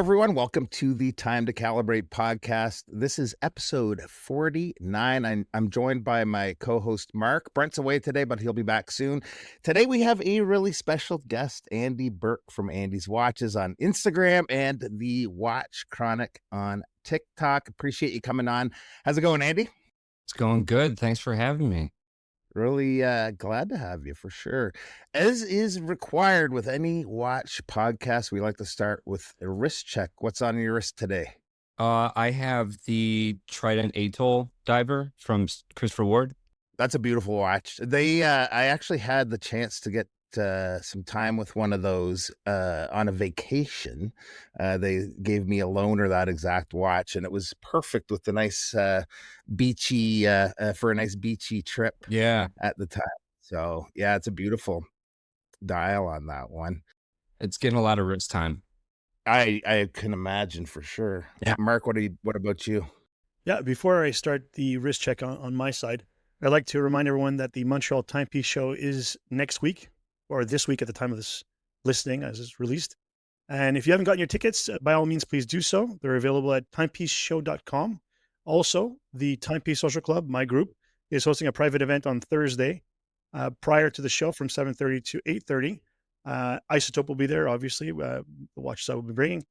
everyone. Welcome to the Time to Calibrate podcast. This is episode 49. I'm joined by my co-host, Mark. Brent's away today, but he'll be back soon. Today, we have a really special guest, Andy Burke from Andy's Watches on Instagram and the Watch Chronic on TikTok. Appreciate you coming on. How's it going, Andy? It's going good. Thanks for having me. Really glad to have you for sure. As is required with any watch podcast, we like to start with a wrist check. What's on your wrist today? I have the Trident Atoll diver from Christopher Ward. That's a beautiful watch. I actually had the chance to get some time with one of those on a vacation. They gave me a loaner that exact watch, and it was perfect with the nice beachy for a nice beachy trip. Yeah, at the time. So yeah, it's a beautiful dial on that one. it's getting a lot of wrist time. I can imagine for sure. Yeah. Mark, what about you? Yeah, before I start the wrist check on my side, I'd like to remind everyone that the Montreal Timepiece Show is next week, or this week at the time of this listening as it's released. And if you haven't gotten your tickets, by all means, please do so. They're available at timepieceshow.com. Also, the Timepiece Social Club, my group, is hosting a private event on Thursday prior to the show from 7:30 to 8:30. Isotope will be there, obviously, the watches I will be bringing.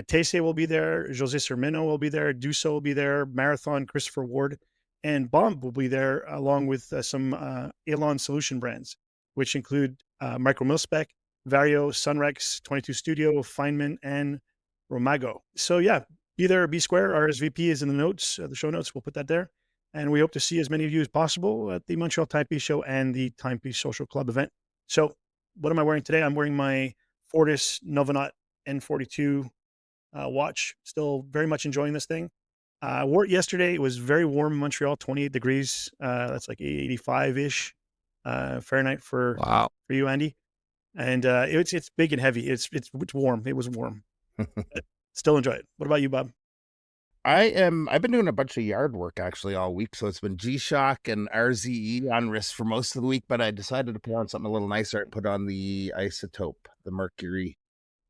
Tese will be there, Jose Sermino will be there, Duso will be there, Marathon, Christopher Ward, and Bomb will be there, along with some Elon solution brands, which include Micro Milspec, Vario, Sunrex, 22 Studio, Feynman, and Romago. So yeah, be there, be square. RSVP is in the notes, the show notes. We'll put that there. And we hope to see as many of you as possible at the Montreal Timepiece Show and the Timepiece Social Club event. So what am I wearing today? I'm wearing my Fortis Novanaut N42 watch. Still very much enjoying this thing. I wore it yesterday. It was very warm in Montreal, 28 degrees. That's like 85-ish Fahrenheit for you, Andy. And it's big and heavy. It's warm. It was warm. Still enjoy it. What about you, Bob? I've been doing a bunch of yard work actually all week. So it's been G-Shock and RZE on wrist for most of the week, but I decided to put on something a little nicer and put on the Isotope, the Mercury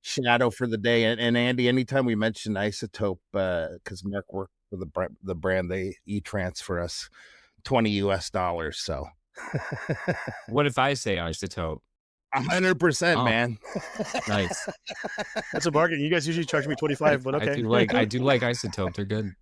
Shadow for the day. And Andy, anytime we mention Isotope, because Mark worked for the brand, they e-transfer us $20. So What if I say Isotope? 100%, man. Nice. That's a bargain. You guys usually charge me 25, but okay. I do like Isotope. They're good.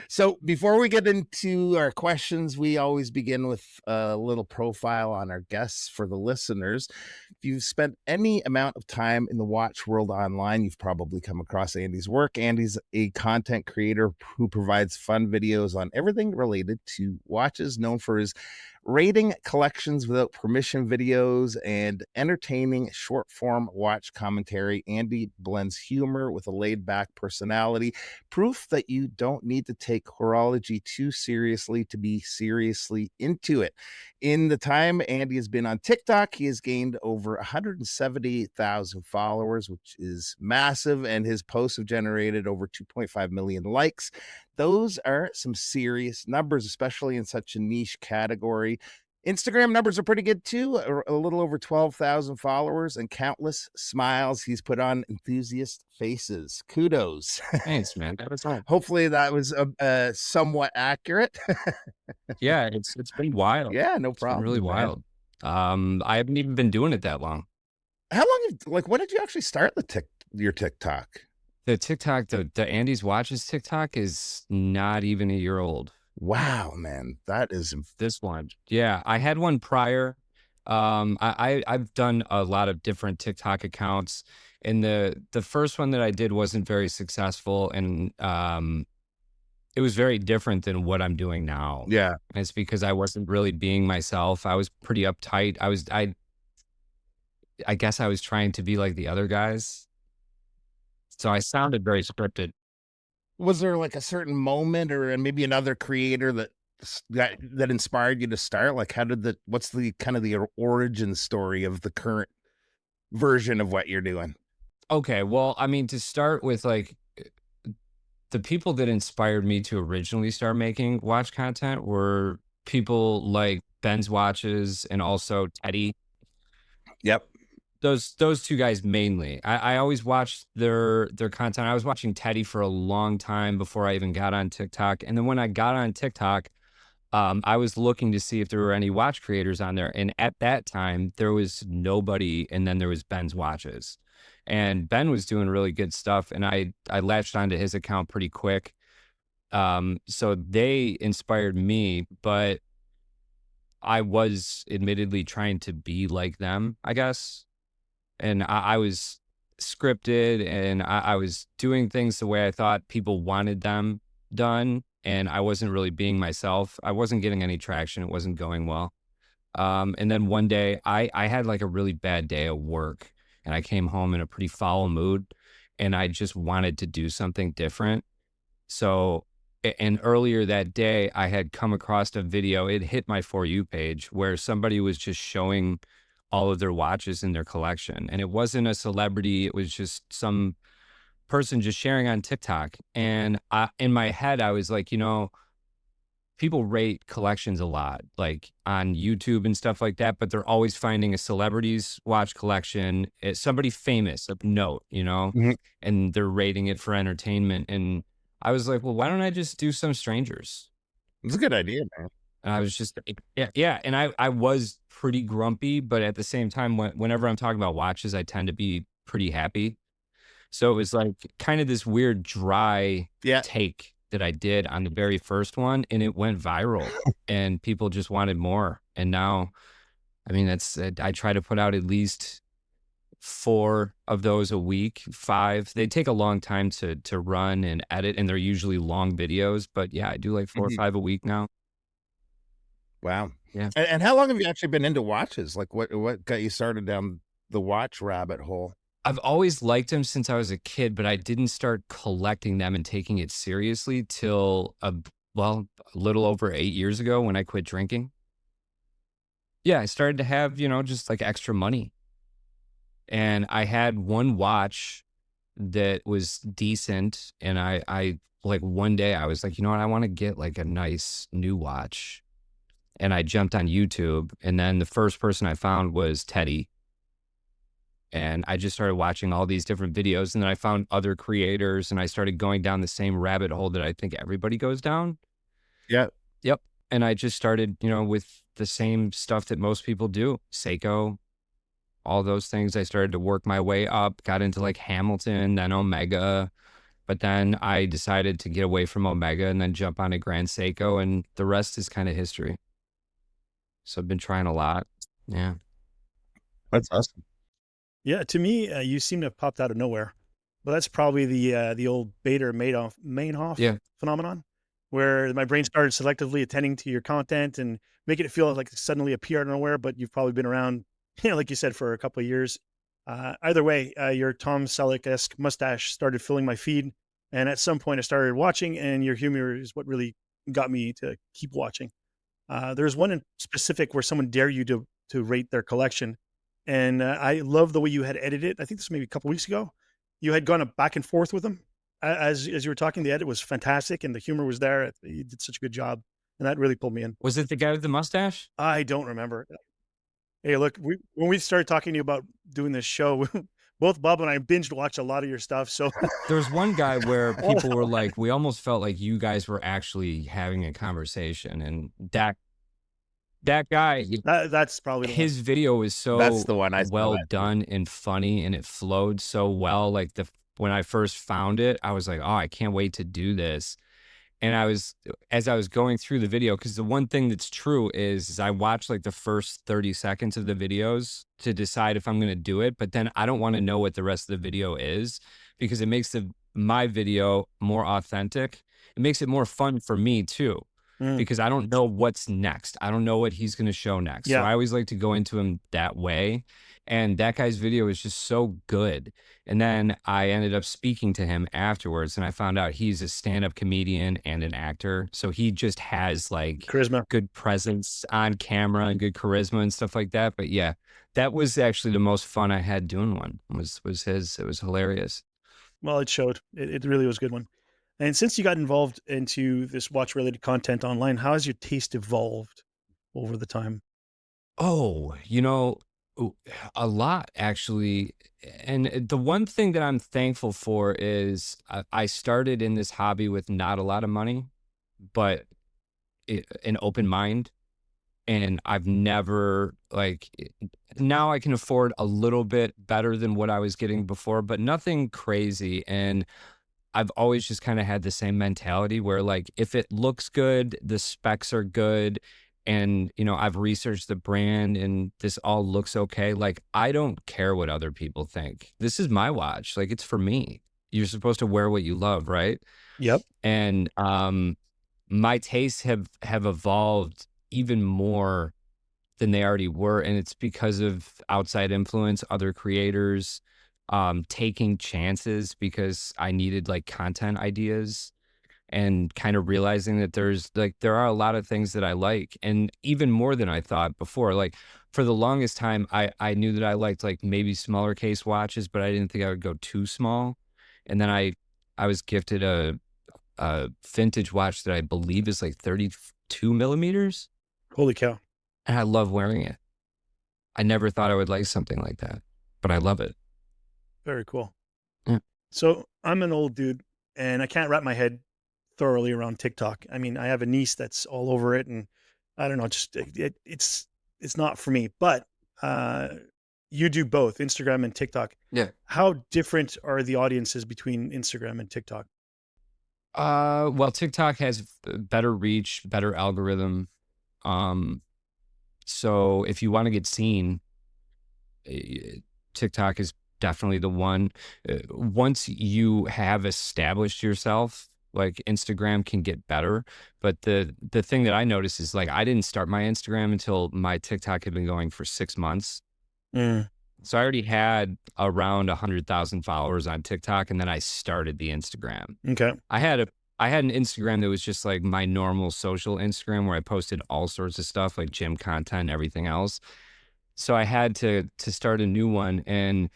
So before we get into our questions, we always begin with a little profile on our guests for the listeners. If you've spent any amount of time in the watch world online, you've probably come across Andy's work. Andy's a content creator who provides fun videos on everything related to watches, known for his rating collections without permission videos and entertaining short form watch commentary. Andy blends humor with a laid back personality, proof that you don't need to take horology too seriously to be seriously into it. In the time Andy has been on TikTok, he has gained over 170,000 followers, which is massive, and his posts have generated over 2.5 million likes. Those are some serious numbers, especially in such a niche category. Instagram numbers are pretty good too, a little over 12,000 followers and countless smiles he's put on enthusiast faces. Kudos. Thanks, man. That was all. Hopefully that was somewhat accurate. Yeah, it's been wild. Yeah, no It's problem. been really wild. I haven't even been doing it that long. How long, when did you actually start your TikTok? The TikTok, the Andy's Watches TikTok is not even a year old. Wow, man, that is This one. Yeah, I had one prior. I've done a lot of different TikTok accounts, and the first one that I did wasn't very successful, and it was very different than what I'm doing now. Yeah, And it's because I wasn't really being myself. I was pretty uptight. I guess I was trying to be like the other guys. So I sounded very scripted. was there like a certain moment or maybe another creator that inspired you to start? Like, what's the kind of the origin story of the current version of what you're doing? Okay, well, I mean, to start with, like, the people that inspired me to originally start making watch content were people like Ben's Watches and also Teddy. Yep. those two guys mainly. I always watched their content. I was watching Teddy for a long time before I even got on TikTok. And then when I got on TikTok, I was looking to see if there were any watch creators on there. And at that time, there was nobody. And then there was Ben's Watches. And Ben was doing really good stuff. And I latched onto his account pretty quick. So they inspired me, but I was admittedly trying to be like them, I guess. And I was scripted, and I was doing things the way I thought people wanted them done. And I wasn't really being myself. I wasn't getting any traction. It wasn't going well. And then one day I had like a really bad day at work, and I came home in a pretty foul mood, and I just wanted to do something different. So, and earlier that day, I had come across a video. It hit my For You page where somebody was just showing all of their watches in their collection. And it wasn't a celebrity. It was just some person just sharing on TikTok. And in my head, I was like, people rate collections a lot, like on YouTube and stuff like that, but they're always finding a celebrity's watch collection, somebody famous of note, Mhm. and they're rating it for entertainment. And I was like, well, why don't I just do some strangers? It's a good idea, man. And I was just, yeah. And I was pretty grumpy, but at the same time, whenever I'm talking about watches, I tend to be pretty happy. So it was like kind of this weird dry Yeah. take that I did on the very first one, and it went viral and people just wanted more. And now, I mean, I try to put out at least 4 of those a week, 5. They take a long time to run and edit, and they're usually long videos, but yeah, I do like 4 or Mhm. 5 a week now. Wow. Yeah. And how long have you actually been into watches? Like what got you started down the watch rabbit hole? I've always liked them since I was a kid, but I didn't start collecting them and taking it seriously till a little over 8 years ago when I quit drinking. Yeah, I started to have, just like extra money. And I had one watch that was decent. And I like one day I was like, you know what? I want to get like a nice new watch. And I jumped on YouTube. And then the first person I found was Teddy. And I just started watching all these different videos. And then I found other creators, and I started going down the same rabbit hole that I think everybody goes down. Yeah. Yep. And I just started, with the same stuff that most people do. Seiko, all those things. I started to work my way up, got into like Hamilton, then Omega. But then I decided to get away from Omega and then jump on a Grand Seiko, and the rest is kind of history. So I've been trying a lot. Yeah. That's awesome. Yeah, to me, you seem to have popped out of nowhere. But that's probably the old Bader Meinhof Yeah. phenomenon, where my brain started selectively attending to your content and making it feel like suddenly appeared out of nowhere. But you've probably been around, like you said, for a couple of years. Either way, your Tom Selleck-esque mustache started filling my feed, and at some point I started watching, and your humor is what really got me to keep watching. There's one in specific where someone dare you to rate their collection, and I love the way you had edited it. I think this was maybe a couple weeks ago. You had gone back and forth with them as you were talking. The edit was fantastic, and the humor was there. You did such a good job, and that really pulled me in. Was it the guy with the mustache? I don't remember. Hey, look, when we started talking to you about doing this show, both Bob and I binged watched a lot of your stuff. So There was one guy where people were like, we almost felt like you guys were actually having a conversation. And that guy, that's probably the one. his video was so That's the one I saw well that too. done and funny, and it flowed so well. Like when I first found it, I was like, oh, I can't wait to do this. And as I was going through the video, because the one thing that's true is I watch like the first 30 seconds of the videos to decide if I'm going to do it. But then I don't want to know what the rest of the video is, because it makes my video more authentic. It makes it more fun for me too, because I don't know what's next. I don't know what he's going to show next. So Yeah. I always like to go into him that way. And that guy's video is just so good. And then I ended up speaking to him afterwards, and I found out he's a stand-up comedian and an actor. So he just has like Charisma. good presence on camera and good charisma and stuff like that. But yeah, that was actually the most fun I had doing one. Was his. It was hilarious. Well, it showed. It really was a good one. And since you got involved into this watch related content online, how has your taste evolved over the time? Oh, Ooh, a lot actually. And the one thing that I'm thankful for is I started in this hobby with not a lot of money, but an open mind. And I've never like now I can afford a little bit better than what I was getting before, but nothing crazy. And I've always just kind of had the same mentality where like if it looks good, the specs are good, and I've researched the brand and this all looks okay, like I don't care what other people think. This is my watch. Like it's for me. You're supposed to wear what you love, right? Yep. And my tastes have evolved even more than they already were, and it's because of outside influence, other creators, taking chances because I needed like content ideas, and kind of realizing that there are a lot of things that I like, and even more than I thought before. Like for the longest time, I knew that I liked like maybe smaller case watches, but I didn't think I would go too small. And then I was gifted a vintage watch that I believe is like 32 millimeters, Holy cow. and I love wearing it. I never thought I would like something like that, but I love it. Very cool. Yeah. So I'm an old dude and I can't wrap my head thoroughly around TikTok. I mean, I have a niece that's all over it, and I don't know, just it's not for me. But you do both Instagram and TikTok. Yeah. How different are the audiences between Instagram and TikTok? Well, TikTok has better reach, better algorithm. Um, so if you want to get seen, TikTok is definitely the one. Once you have established yourself, like Instagram can get better. But the thing that I noticed is like I didn't start my Instagram until my TikTok had been going for 6 months. Mm, So I already had around 100,000 followers on TikTok, and then I started the Instagram. okay. I had an Instagram that was just like my normal social Instagram where I posted all sorts of stuff like gym content, everything else. So I had to start a new one, and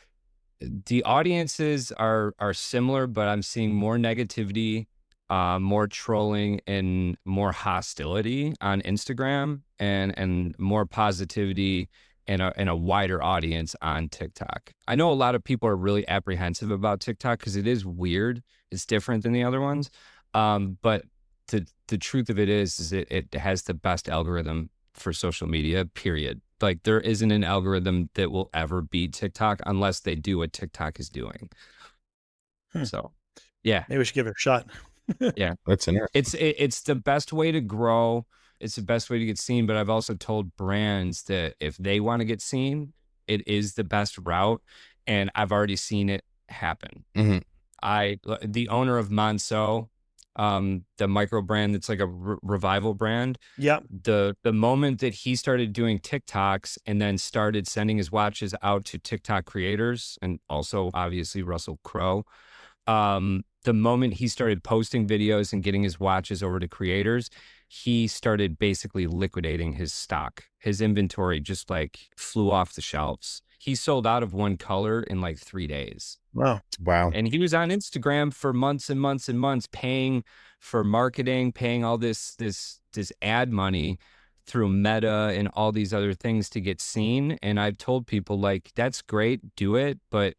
the audiences are similar, but I'm seeing more negativity, more trolling, and more hostility on Instagram, and more positivity and a wider audience on TikTok. I know a lot of people are really apprehensive about TikTok because it is weird. It's different than the other ones. But the truth of it is it has the best algorithm for social media, period. Like there isn't an algorithm that will ever beat TikTok unless they do what TikTok is doing. Hmm. So, yeah, Maybe we should give it a shot. yeah, That's interesting. it's the best way to grow. It's the best way to get seen. But I've also told brands that if they want to get seen, it is the best route, and I've already seen it happen. hmm The owner of Monceau, the micro brand that's like a revival brand, Yeah. the moment that he started doing TikToks and then started sending his watches out to TikTok creators, and also obviously Russell Crowe, the moment he started posting videos and getting his watches over to creators, he started basically liquidating his stock. His inventory just like flew off the shelves. He sold out of one color in like 3 days. Wow. Wow. And he was on Instagram for months and months and months, paying for marketing, paying all this ad money through Meta and all these other things to get seen. And I've told people like, that's great, do it, but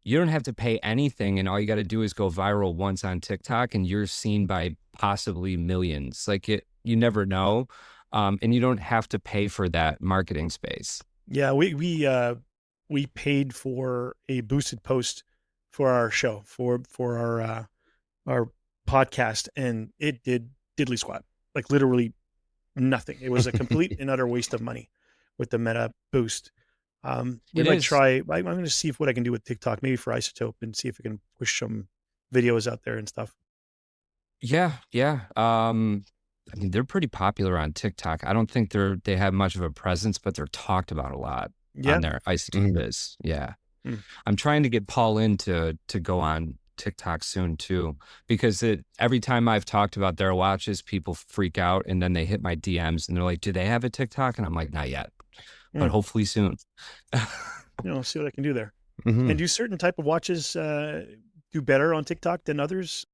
you don't have to pay anything, and all you got to do is go viral once on TikTok, and you're seen by possibly millions. Like you never know, and you don't have to pay for that marketing space. Yeah, we paid for a boosted post for our show for our podcast, and it did diddly squat, like literally nothing. It was a complete and utter waste of money with the Meta boost. We It might is. try. I'm going to see what I can do with TikTok, maybe for Isotope, and see if we can push some videos out there and stuff. Yeah, yeah. I mean, they're pretty popular on TikTok. I don't think they have much of a presence, but they're talked about a lot Yeah. on there. Mhm. Is. Yeah. Mm. I'm trying to get Paul in to go on TikTok soon too, because every time I've talked about their watches, people freak out, and then they hit my DMs and they're like, "Do they have a TikTok?" And I'm like, "Not yet, but Mm. hopefully soon." See what I can do there. Mhm. And do certain type of watches do better on TikTok than others?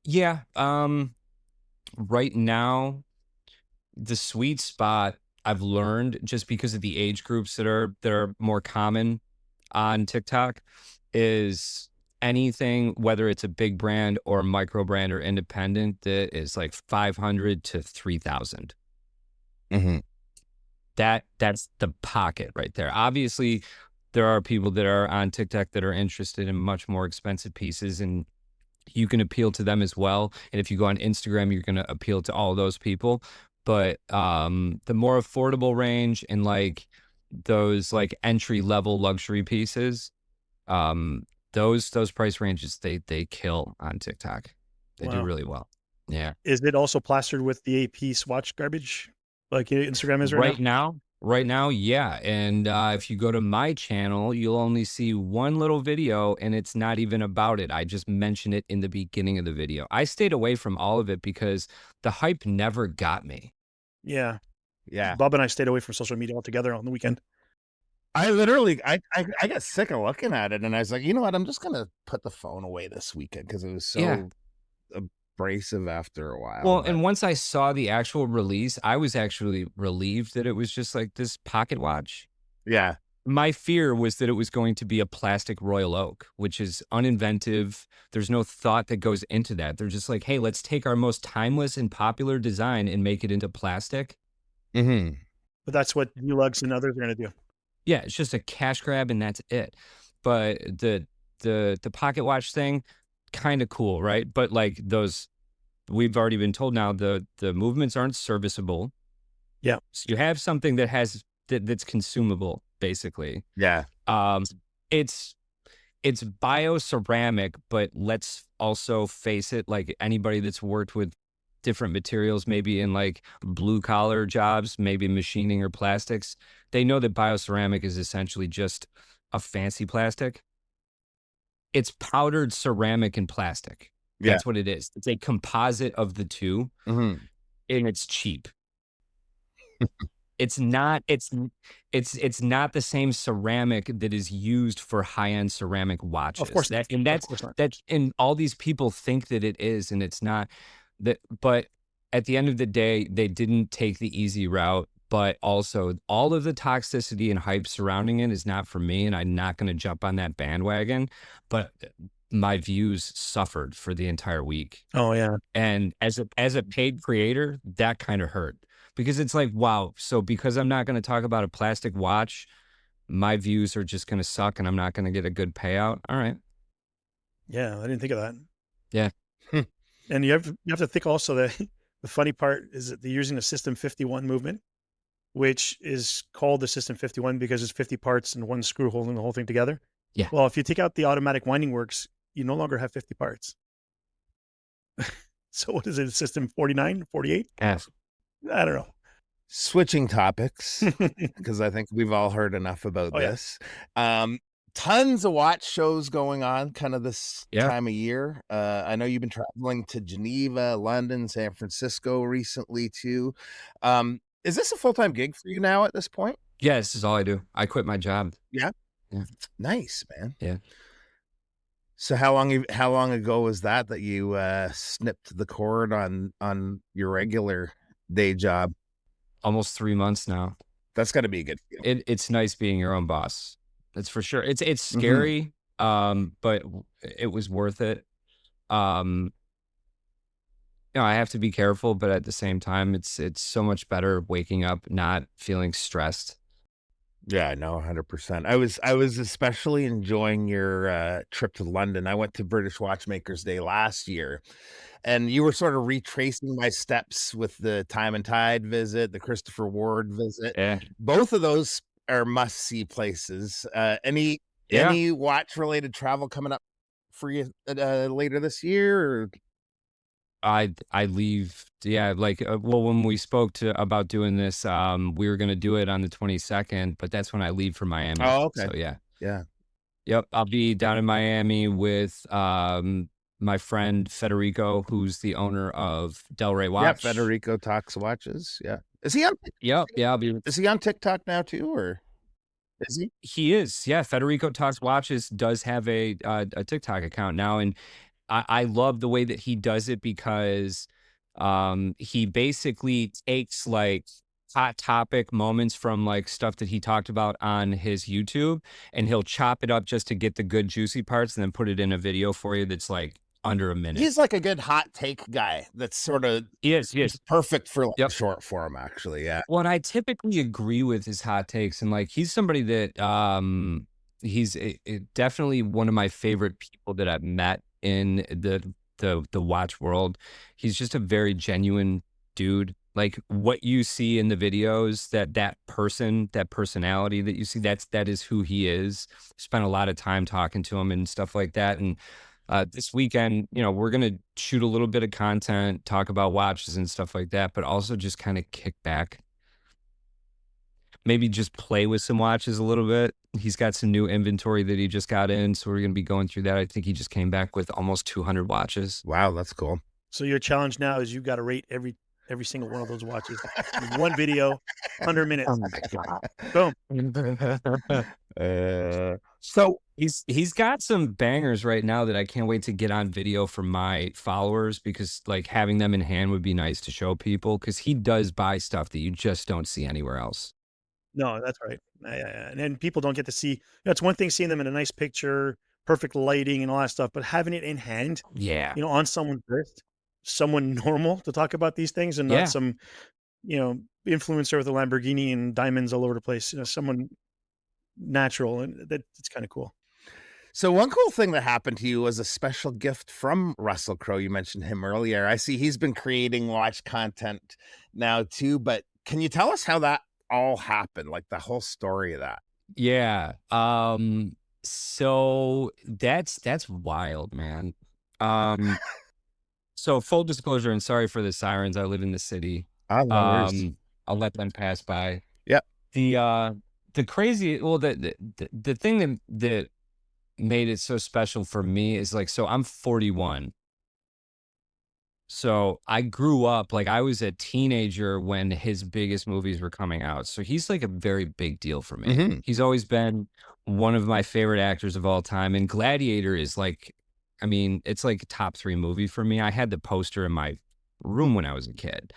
Yeah. Right now, the sweet spot I've learned just because of the age groups that are more common on TikTok is anything, whether it's a big brand or a micro brand or independent, that is like 500 to 3,000. Mm-hmm. That's the pocket right there. Obviously, there are people that are on TikTok that are interested in much more expensive pieces, and you can appeal to them as well. And if you go on Instagram, you're going to appeal to all those people. But the more affordable range and like those like entry level luxury pieces, those price ranges, they kill on TikTok. They do Wow. really well. Yeah. Is it also plastered with the AP swatch garbage like Instagram is right now? Right now, yeah. And if you go to my channel, you'll only see one little video, and it's not even about it. I just mention it in the beginning of the video. I stayed away from all of it because the hype never got me. Yeah. Yeah. Bob and I stayed away from social media altogether on the weekend. I literally, I got sick of looking at it, and I was like, you know what? I'm just gonna put the phone away this weekend because it was so Yeah. abrasive after a while. Well, but- and once I saw the actual release, I was actually relieved that it was just like this pocket watch. yeah, My fear was that it was going to be a plastic Royal Oak, which is uninventive. There's no thought that goes into that. They're just like, hey, let's take our most timeless and popular design and make it into plastic. mm-hmm. But that's what Lugs and others are going to do. Yeah, it's just a cash grab and that's it. But the pocket watch thing, kind of cool, right? But like those, we've already been told now the movements aren't serviceable. Yeah. So you have something that has that's consumable, basically. Yeah, It's bioceramic, but let's also face it, like anybody that's worked with different materials, maybe in like blue collar jobs, maybe machining or plastics, they know that bioceramic is essentially just a fancy plastic. It's powdered ceramic and plastic. Yeah. That's what it is. It's a composite of the two, mm-hmm. and it's cheap. It's not not the same ceramic that is used for high-end ceramic watches. Of course not. That's Of course not. and all these people think that it is, and it's not. That, but at the end of the day, they didn't take the easy route. But also, all of the toxicity and hype surrounding it is not for me, and I'm not going to jump on that bandwagon. But my views suffered for the entire week. Oh yeah. And as a paid creator, that kind of hurt, because it's like, wow, so because I'm not going to talk about a plastic watch, my views are just going to suck and I'm not going to get a good payout. All right. Yeah, I didn't think of that. Yeah. And you have to think also that the funny part is that they're using the System 51 movement, which is called the System 51 because it's 50 parts and one screw holding the whole thing together. Yeah. Well, if you take out the automatic winding works, you no longer have 50 parts. So what is it? System 49, 48? Yes. I don't know. Switching topics, because I think we've all heard enough about Oh, yeah. this. Tons of watch shows going on kind of this Yeah. time of year. I know you've been traveling to Geneva, London, San Francisco recently too. Is this a full-time gig for you now at this point? Yeah, this is all I do. I quit my job. Nice, man. Yeah. So how long ago was that you snipped the cord on your regular day job? Almost 3 months now. That's got to be a good feeling. It's nice being your own boss. That's for sure. It's scary, but it was worth it. I have to be careful, but at the same time, it's so much better waking up not feeling stressed. Yeah, no, 100%. I was especially enjoying your trip to London. I went to British Watchmakers Day last year, and you were sort of retracing my steps with the Time and Tide visit, the Christopher Ward visit. Yeah. Both of those are must-see places. Any watch related travel coming up for you later this year? Or? I leave. Yeah, like when we spoke about doing this, we were gonna do it on the 22nd, but that's when I leave for Miami. Oh, okay. So yeah. Yeah. I'll be down in Miami with my friend Federico, who's the owner of Del Rey Watch. Yeah, Federico Talks Watches. Yeah. Is he on? Yep. Yeah, Is he on TikTok now too, or is he? he is. Yeah, Federico Talks Watches does have a TikTok account now, and I love the way that he does it because he basically takes like hot topic moments from like stuff that he talked about on his YouTube, and he'll chop it up just to get the good juicy parts and then put it in a video for you that's like under a minute. He's like a good hot take guy. That's sort of He is. perfect for like Yep. short form, actually. Yeah. Well, and I typically agree with his hot takes, and like he's somebody that he's definitely one of my favorite people that I've met in the watch world. He's just a very genuine dude. Like what you see in the videos, that personality that you see, that is who he is. Spent a lot of time talking to him and stuff like that. And this weekend, we're gonna shoot a little bit of content, talk about watches and stuff like that, but also just kind of kick back. Maybe just play with some watches a little bit. He's got some new inventory that he just got in, so we're going to be going through that. I think he just came back with almost 200 watches. Wow, that's cool. So your challenge now is you got to rate every single one of those watches. One video, 100 minutes. Oh my god! Boom. So he's got some bangers right now that I can't wait to get on video for my followers, because like having them in hand would be nice to show people, because he does buy stuff that you just don't see anywhere else. No, that's right. And then people don't get to see. It's one thing seeing them in a nice picture, perfect lighting, and all that stuff, but having it in hand, Yeah. on someone's wrist, someone normal to talk about these things, and Yeah. not some, influencer with a Lamborghini and diamonds all over the place. Someone natural, and it's kind of cool. So one cool thing that happened to you was a special gift from Russell Crowe. You mentioned him earlier. I see he's been creating watch content now too, but can you tell us how that all happened, like the whole story of that? Yeah. So that's wild, man. So full disclosure, and sorry for the sirens. I live in the city. Oh, no worries. I'll let them pass by. Yep. The crazy, well, the thing that made it so special for me is like, so I'm 41. So I grew up, like I was a teenager when his biggest movies were coming out. So he's like a very big deal for me. Mm-hmm. He's always been one of my favorite actors of all time. And Gladiator is like, I mean, it's like a top 3 movie for me. I had the poster in my room when I was a kid.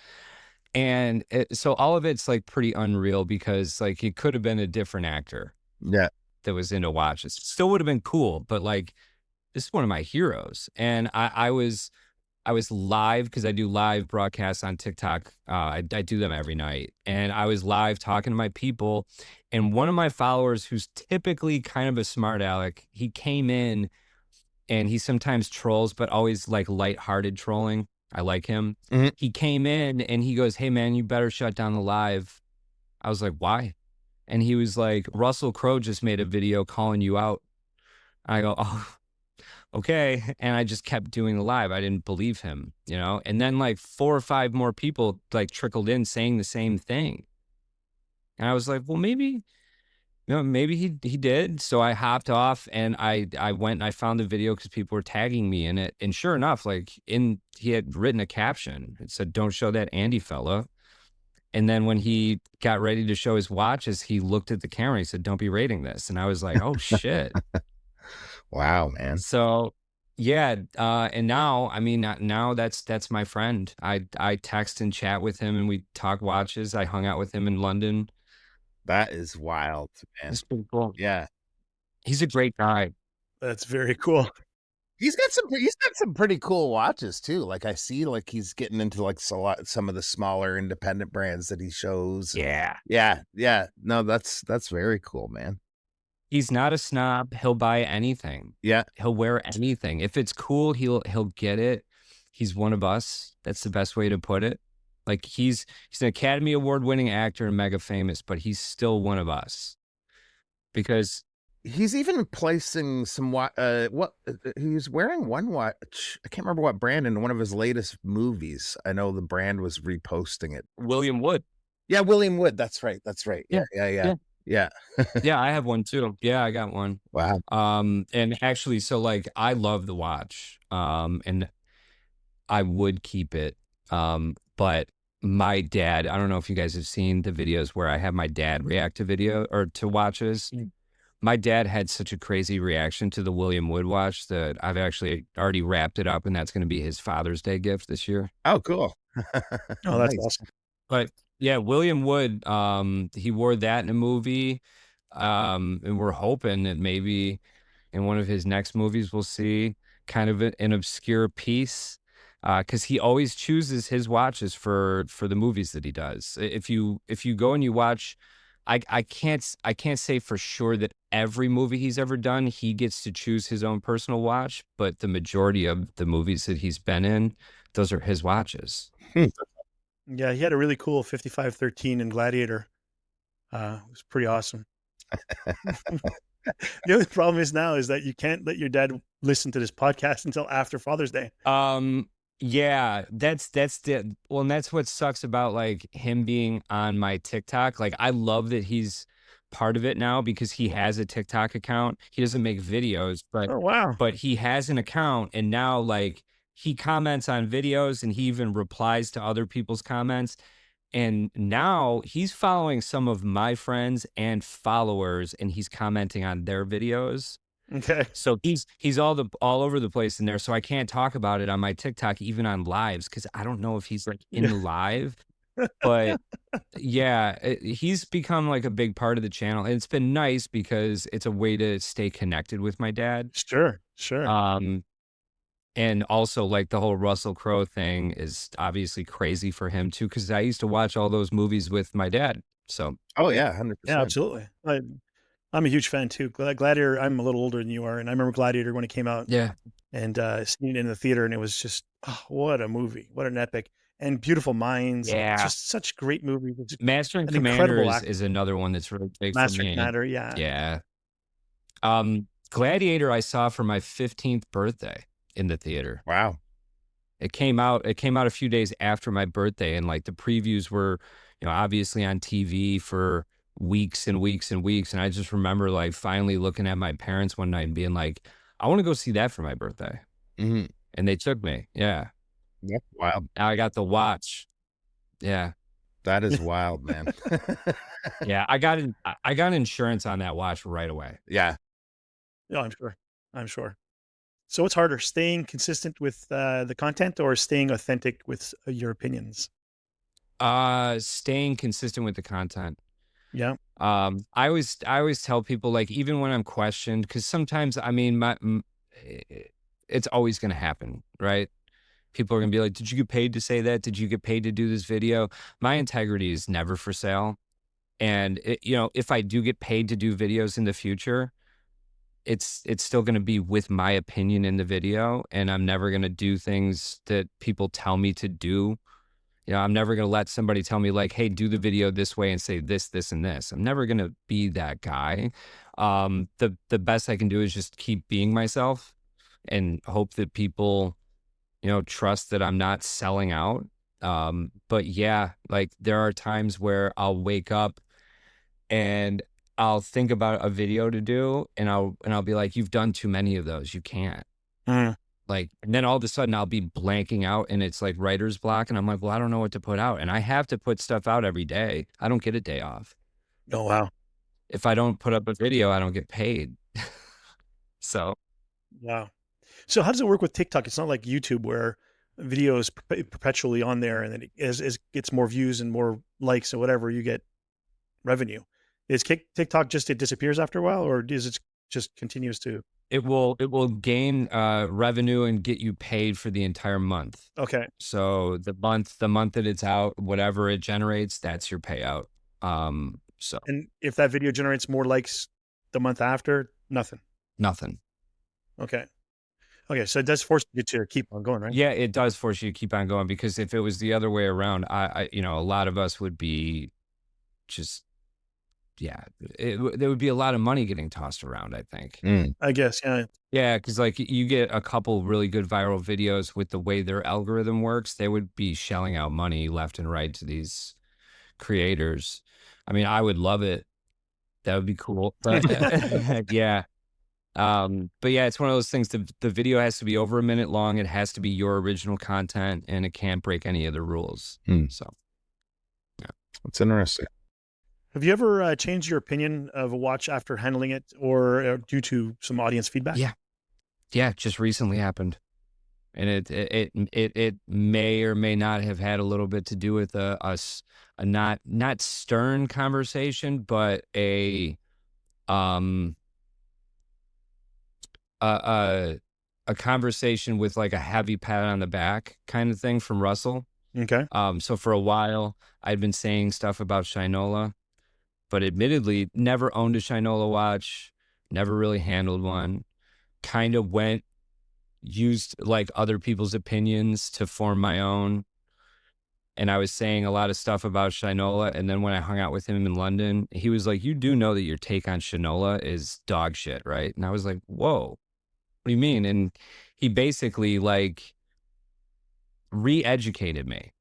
And so all of it's like pretty unreal, because like it could have been a different actor. Yeah. That was into watches. Still would have been cool, but like this is one of my heroes. And I was live, because I do live broadcasts on TikTok. I do them every night. And I was live talking to my people. And one of my followers, who's typically kind of a smart aleck, he came in, and he sometimes trolls, but always like lighthearted trolling. I like him. Mm-hmm. He came in and he goes, "Hey man, you better shut down the live." I was like, "Why?" And he was like, "Russell Crowe just made a video calling you out." I go, "Oh, okay." And I just kept doing the live. I didn't believe him, and then like 4 or 5 more people like trickled in saying the same thing. And I was like, well, maybe he did. So I hopped off and I went and I found the video, because people were tagging me in it. And sure enough, like he had written a caption. It said, "Don't show that Andy fella." And then when he got ready to show his watches, he looked at the camera. He said, "Don't be rating this." And I was like, oh shit. Wow, man. So yeah. And now, I mean, now that's my friend. I text and chat with him, and we talk watches. I hung out with him in London. That is wild, man. It's pretty cool. Yeah. He's a great guy. That's very cool. He's got some pretty cool watches too. Like I see, like he's getting into like some of the smaller independent brands that he shows. Yeah. Yeah. No, that's very cool, man. He's not a snob. He'll buy anything. Yeah. He'll wear anything. If it's cool, he'll get it. He's one of us. That's the best way to put it. Like he's an Academy Award winning actor and mega famous, but he's still one of us. Because he's even placing some he's wearing one watch. I can't remember what brand in one of his latest movies. I know the brand was reposting it. William Wood. Yeah, William Wood. That's right. Yeah. Yeah. Yeah, I have one too. Yeah, I got one. Wow. And actually, so like I love the watch. And I would keep it. But my dad, I don't know if you guys have seen the videos where I have my dad react to watches. My dad had such a crazy reaction to the William Wood watch that I've actually already wrapped it up, and that's going to be his Father's Day gift this year. Oh, cool. Oh, that's awesome. But Yeah, William Wood, he wore that in a movie. And we're hoping that maybe in one of his next movies we'll see kind of an obscure piece. Because he always chooses his watches for the movies that he does. If you go and you watch, I can't say for sure that every movie he's ever done he gets to choose his own personal watch, but the majority of the movies that he's been in, those are his watches. Yeah, he had a really cool 5513 in Gladiator. It was pretty awesome. The only problem is now is that you can't let your dad listen to this podcast until after Father's Day. Yeah, and that's what sucks about like him being on my TikTok. Like I love that he's part of it now because he has a TikTok account. He doesn't make videos, Oh, wow. but he has an account, and now like he comments on videos and he even replies to other people's comments. And now he's following some of my friends and followers and he's commenting on their videos. Okay. So he's all over the place in there. So I can't talk about it on my TikTok, even on lives, because I don't know if he's like in the live. But yeah, he's become like a big part of the channel. And it's been nice because it's a way to stay connected with my dad. Sure. Sure. And also like the whole Russell Crowe thing is obviously crazy for him too, because I used to watch all those movies with my dad. So Oh yeah, 100%. Yeah, absolutely. I'm a huge fan too. Gladiator, I'm a little older than you are, and I remember Gladiator when it came out yeah, and seeing it in the theater, and it was just, what a movie. What an epic. And Beautiful Minds. And Yeah. just such great movie. Just Master and an Commander incredible is, act. is another one that's really big for Master me. Commander, yeah. Yeah. Gladiator I saw for my 15th birthday in the theater. Wow. It came out a few days after my birthday, and like the previews were, obviously on TV for weeks and weeks and weeks. And I just remember like finally looking at my parents one night and being like, I want to go see that for my birthday. Mhm. And they took me. Yeah. That's wild. Now I got the watch. Yeah. That is wild, man. Yeah. I got insurance on that watch right away. Yeah. No, I'm sure. I'm sure. So what's harder, staying consistent with the content or staying authentic with your opinions? Staying consistent with the content. Yeah. I always tell people, like, even when I'm questioned, because sometimes, I mean, it's always going to happen, right? People are going to be like, did you get paid to say that? Did you get paid to do this video? My integrity is never for sale. And if I do get paid to do videos in the future, it's still going to be with my opinion in the video. And I'm never going to do things that people tell me to do. I'm never going to let somebody tell me like, hey, do the video this way and say this, this, and this. I'm never going to be that guy. The best I can do is just keep being myself and hope that people, trust that I'm not selling out. But yeah, like there are times where I'll wake up and I'll think about a video to do and I'll be like, you've done too many of those. You can't. Like, and then all of a sudden I'll be blanking out and it's like writer's block. And I'm like, well, I don't know what to put out. And I have to put stuff out every day. I don't get a day off. Oh, wow. If I don't put up a video, I don't get paid. So, Wow. So how does it work with TikTok? It's not like YouTube where video is perpetually on there, and then as it gets more views and more likes or whatever, you get revenue. Is TikTok just, it disappears after a while, or is it just continues to? it will gain revenue and get you paid for the entire month. Okay. So the month that it's out, whatever it generates, that's your payout. So And if that video generates more likes the month after, nothing. nothing. Okay. Okay. So it does force you to keep on going, right? Yeah, it does force you to keep on going, because if it was the other way around, a lot of us would be just, yeah, there would be a lot of money getting tossed around, I think. I guess. Yeah. Yeah, because like you get a couple really good viral videos with the way their algorithm works, they would be shelling out money left and right to these creators. I mean, I would love it. That would be cool. But yeah. But yeah, it's one of those things. The video has to be over a minute long. It has to be your original content, and it can't break any of the rules. So That's interesting. Have you ever changed your opinion of a watch after handling it, or due to some audience feedback? Yeah. Yeah, it just recently happened. And it may or may not have had a little bit to do with a not stern conversation, but um a a conversation with like a heavy pat on the back kind of thing from Russell. Okay. So for a while I'd been saying stuff about Shinola, but admittedly never owned a Shinola watch, never really handled one. Kind of used like other people's opinions to form my own. And I was saying a lot of stuff about Shinola. And then when I hung out with him in London, he was like, "You do know that your take on Shinola is dog shit, right?" And I was like, "Whoa, what do you mean?" And he basically like re-educated me.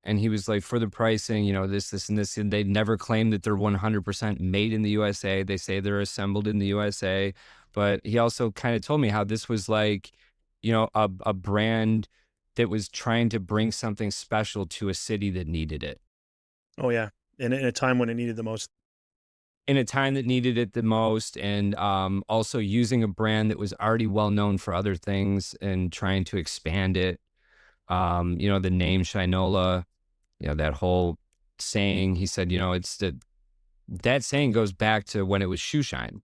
And he was like, for the pricing, this, and this, and they never claim that they're 100% made in the USA. They say they're assembled in the USA. But he also kind of told me how this was like, a brand that was trying to bring something special to a city that needed it. Oh yeah. In a time when it needed the most. In a time that needed it the most, and also using a brand that was already well known for other things and trying to expand it. The name Shinola, that whole saying, he said, that saying goes back to when it was shoe shine.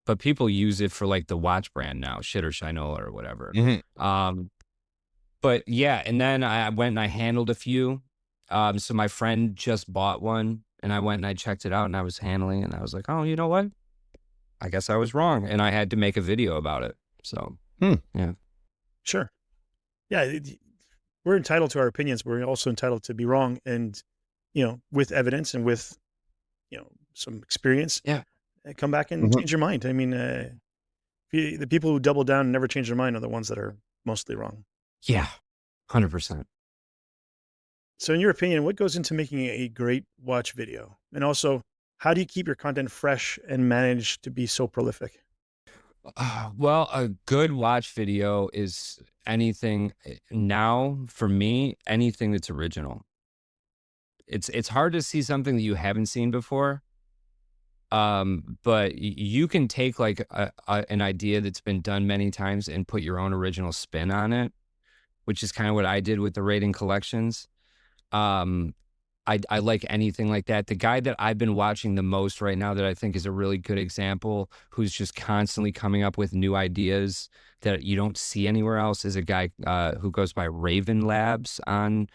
But people use it for like the watch brand now, Shit or Shinola or whatever. But yeah, and then I went and I handled a few. So my friend just bought one and I went and I checked it out and I was handling it and I was like, oh, you know what? I guess I was wrong. And I had to make a video about it. So, yeah. Sure. Yeah. We're entitled to our opinions, but we're also entitled to be wrong. And, with evidence and with, some experience, come back and change your mind. I mean, the people who double down and never change their mind are the ones that are mostly wrong. Yeah. 100%. So in your opinion, what goes into making a great watch video? And also, how do you keep your content fresh and manage to be so prolific? Well, a good watch video is anything now for me, anything that's original. It's hard to see something that you haven't seen before. But you can take like an idea that's been done many times and put your own original spin on it, which is kind of what I did with the Raiden collections. I like anything like that. The guy that I've been watching the most right now that I think is a really good example, who's just constantly coming up with new ideas that you don't see anywhere else, is a guy who goes by Raven Labs on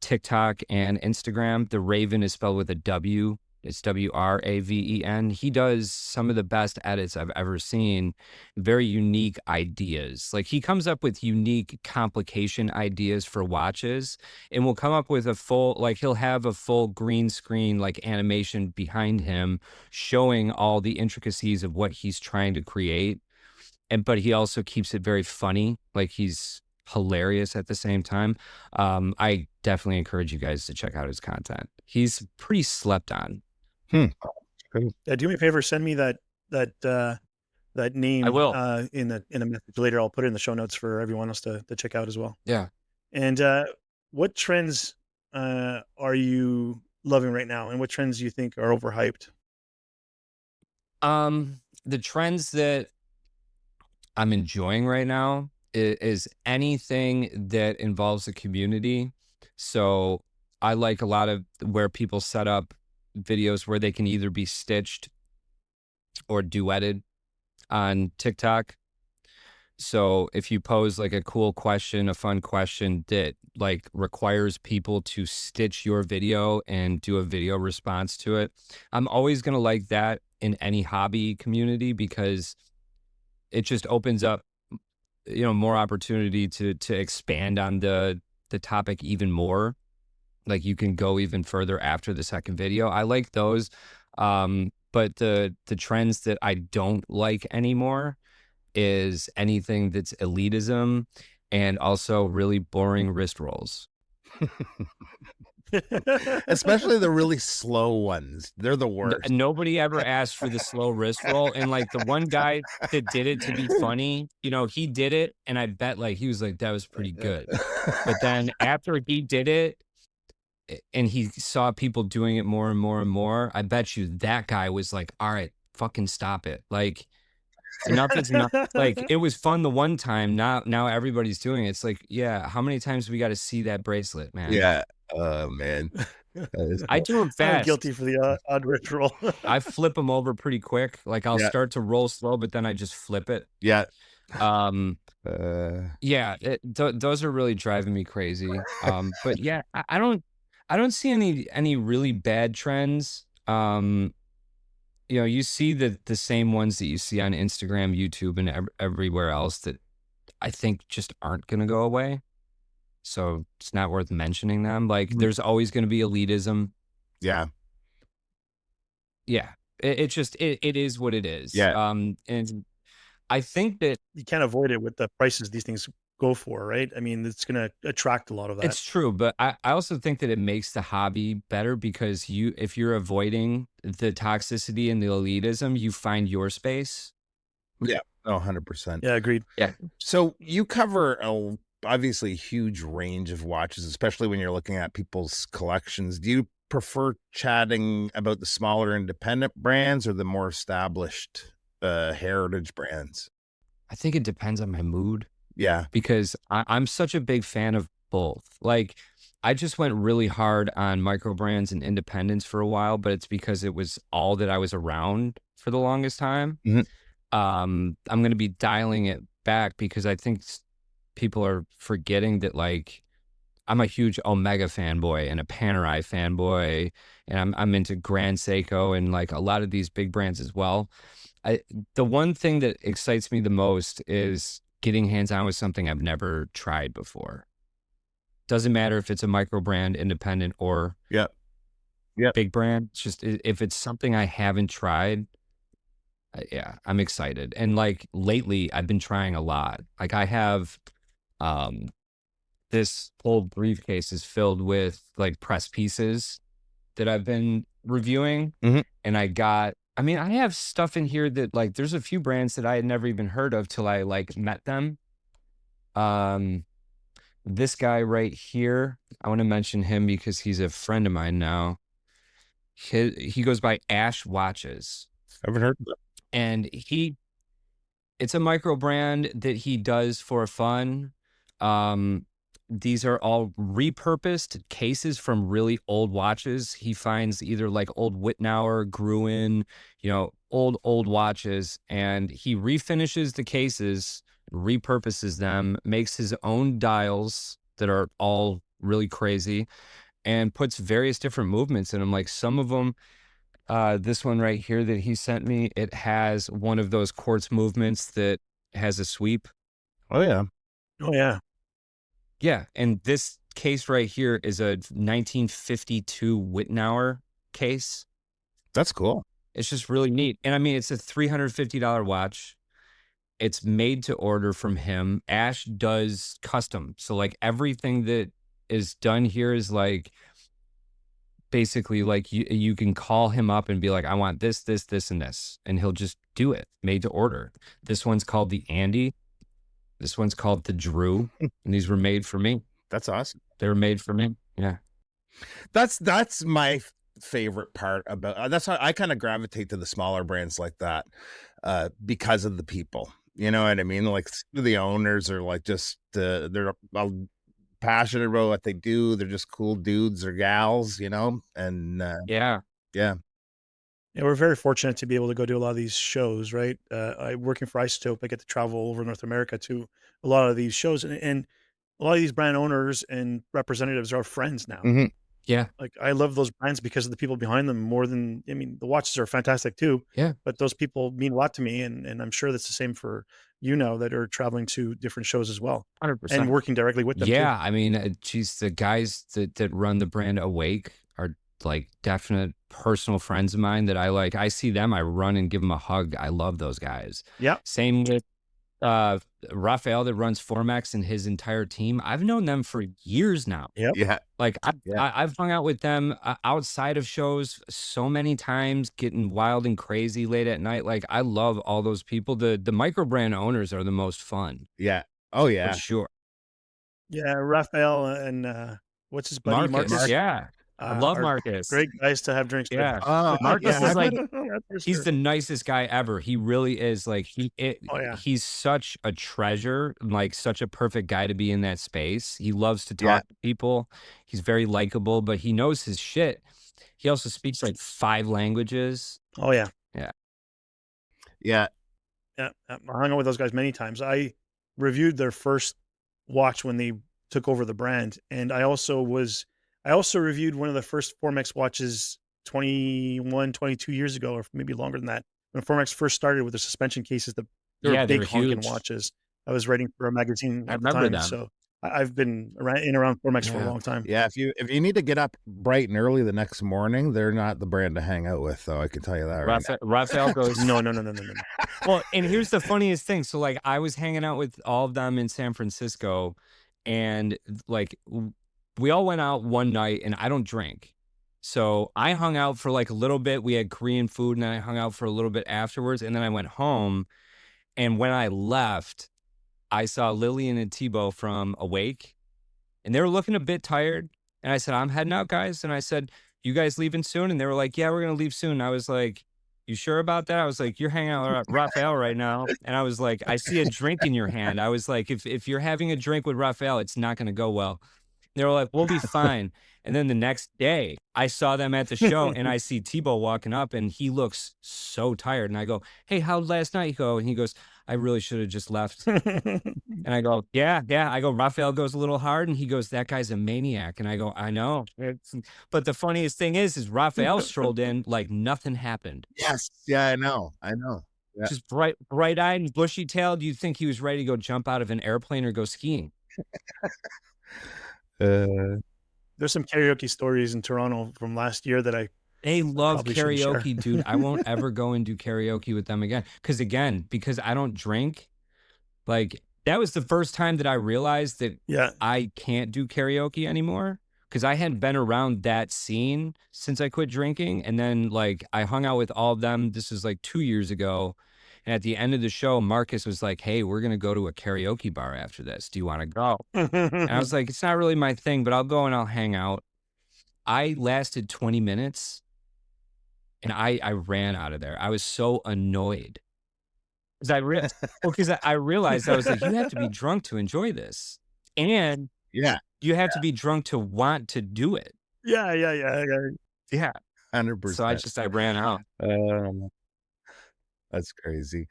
TikTok and Instagram. The Raven is spelled with a W. It's WRAVEN. He does some of the best edits I've ever seen. Very unique ideas. Like he comes up with unique complication ideas for watches and will come up with he'll have a full green screen, like animation behind him showing all the intricacies of what he's trying to create. But he also keeps it very funny. Like he's hilarious at the same time. I definitely encourage you guys to check out his content. He's pretty slept on. Do me a favor, send me that name. I will. In a message later. I'll put it in the show notes for everyone else to check out as well. Yeah. And what trends are you loving right now, and what trends do you think are overhyped? The trends that I'm enjoying right now is anything that involves a community. So I like a lot of where people set up videos where they can either be stitched or duetted on TikTok. So if you pose like a cool question, a fun question that like requires people to stitch your video and do a video response to it, I'm always going to like that in any hobby community because it just opens up, more opportunity to expand on the topic even more. Like you can go even further after the second video. I like those. But the trends that I don't like anymore is anything that's elitism and also really boring wrist rolls. Especially the really slow ones. They're the worst. Nobody ever asked for the slow wrist roll. And like the one guy that did it to be funny, he did it. And I bet like he was like, that was pretty good. But then after he did it, and he saw people doing it more and more and more, I bet you that guy was like, all right, fucking stop it. Like, Enough is enough. Like, it was fun the one time. Now everybody's doing it. It's like, yeah, how many times we got to see that bracelet, man? Yeah. Oh man. I do them I'm fast. guilty for the odd rich roll. I flip them over pretty quick. Like, I'll Yeah. start to roll slow, but then I just flip it. Yeah. Yeah, those are really driving me crazy. But yeah, I don't see any really bad trends. You see the same ones that you see on Instagram, YouTube, and everywhere else that I think just aren't going to go away. So it's not worth mentioning them. Like, there's always going to be elitism. Yeah. Yeah, it is what it is. Yeah. And I think that You can't avoid it with the prices these things go for, right? I mean, it's going to attract a lot of that. it's true, but I also think that it makes the hobby better because if you're avoiding the toxicity and the elitism, you find your space. Yeah. Oh, 100%. Yeah, agreed. Yeah. So you cover obviously a huge range of watches, especially when you're looking at people's collections. Do you prefer chatting about the smaller independent brands or the more established heritage brands? I think it depends on my mood. Yeah. Because I'm such a big fan of both. Like, I just went really hard on micro brands and independents for a while, but it's because it was all that I was around for the longest time. Mhm. I'm going to be dialing it back because I think people are forgetting that, like, I'm a huge Omega fanboy and a Panerai fanboy, and I'm into Grand Seiko and like a lot of these big brands as well. The one thing that excites me the most is getting hands-on with something I've never tried before. Doesn't matter if it's a micro brand, independent, or big brand. It's just, if it's something I haven't tried, yeah, I'm excited. And like lately, I've been trying a lot. Like, I have this whole briefcase is filled with like press pieces that I've been reviewing. Mhm. And I have stuff in here that, like, there's a few brands that I had never even heard of till I like met them. This guy right here, I want to mention him because he's a friend of mine now. He goes by Ash Watches, I haven't heard of that. and it's a micro brand that he does for fun. These are all repurposed cases from really old watches. He finds either like old Wittnauer, Gruen, old watches, and he refinishes the cases, repurposes them, makes his own dials that are all really crazy, and puts various different movements in them. Like, some of them, this one right here that he sent me, it has one of those quartz movements that has a sweep. Oh yeah. Oh, yeah. Yeah, and this case right here is a 1952 Wittnauer case. That's cool. It's just really neat. And I mean, it's a $350 watch. It's made to order from him. Ash does custom. So like everything that is done here is like basically like you can call him up and be like, I want this, this, this, and this. And he'll just do it, made to order. This one's called the Andy. This one's called the Drew. And these were made for me. That's awesome. They were made for me. Yeah. That's my favorite part about that's how I kind of gravitate to the smaller brands like that, because of the people. You know what I mean? Like, the owners are like just they're passionate about what they do. They're just cool dudes or gals, and Yeah. yeah. Yeah, we're very fortunate to be able to go do a lot of these shows, right? Working for Isotope, I get to travel over North America to a lot of these shows, and a lot of these brand owners and representatives are friends now. Mhm. Yeah. Like, I love those brands because of the people behind them more than, I mean, the watches are fantastic too. Yeah. But those people mean a lot to me, and I'm sure that's the same for you now that are traveling to different shows as well 100%. and working directly with them. Yeah. I mean, geez, the guys that run the brand Awake are like definite personal friends of mine that I like. I see them, I run and give them a hug. I love those guys. Yeah. Same with Raphael that runs Formex and his entire team. I've known them for years now. Yep. Yeah. Like, Yeah. I've hung out with them outside of shows so many times, getting wild and crazy late at night. Like, I love all those people. The micro brand owners are the most fun. Yeah. Oh yeah. For sure. Yeah. Raphael and what's his buddy? Marcus. Marcus. Yeah. I love are Marcus. great guys to have drinks with. Yeah. Oh, Marcus yeah, is like, That's for he's sure. the nicest guy ever. He really is. Like Oh yeah. he's such a treasure, like such a perfect guy to be in that space. He loves to yeah, talk to people. He's very likable, but he knows his shit. He also speaks like 5 languages. Oh yeah. Yeah. yeah. Yeah. I hung out with those guys many times. I reviewed their first watch when they took over the brand, and I also reviewed one of the first Formex watches 21, 22 years ago, or maybe longer than that. When Formex first started with the suspension cases, they were Yeah, they big were honking huge. watches. I was writing for a magazine I at the remember time, them. so I've been around Formex for a Yeah. long time. Yeah, if you need to get up bright and early the next morning, they're not the brand to hang out with, though. I can tell you that right now. Raphael goes, No. well, and here's the funniest thing. So like I was hanging out with all of them in San Francisco, and like we all went out one night, and I don't drink. So I hung out for like a little bit. We had Korean food, and then I hung out for a little bit afterwards, and then I went home. And when I left, I saw Lillian and Thibaut from Awake, and they were looking a bit tired. And I said, I'm heading out, guys. And I said, you guys leaving soon? And they were like, yeah, we're going to leave soon. And I was like, you sure about that? I was like, you're hanging out with Raphael right now. And I was like, I see a drink in your hand. I was like, if you're having a drink with Raphael, it's not going to go well. They were like, we'll be fine. And then the next day, I saw them at the show, and I see Thibaut walking up, and he looks so tired. And I go, hey, how'd last night go? And he goes, I really should have just left. And I go, yeah. I go, Raphael goes a little hard. And he goes, that guy's a maniac. And I go, I know. But the funniest thing is Raphael strolled in like nothing happened. Yes, yeah, I know. Yeah. Just bright-eyed and bushy-tailed. You'd think he was ready to go jump out of an airplane or go skiing. There's some karaoke stories in Toronto from last year that They love probably shouldn't share. karaoke, dude. I won't ever go and do karaoke with them again. Because I don't drink. Like, that was the first time that I realized that Yeah. I can't do karaoke anymore. Because I hadn't been around that scene since I quit drinking. And then, like, I hung out with all of them. This was like 2 years ago. And at the end of the show, Marcus was like, hey, we're going to go to a karaoke bar after this. Do you want to go? And I was like, it's not really my thing, but I'll go and I'll hang out. I lasted 20 minutes and I ran out of there. I was so annoyed. Because I realized, I was like, you have to be drunk to enjoy this. And Yeah, you have to be drunk to want to do it. Yeah. Yeah. 100%. So I ran out. That's crazy.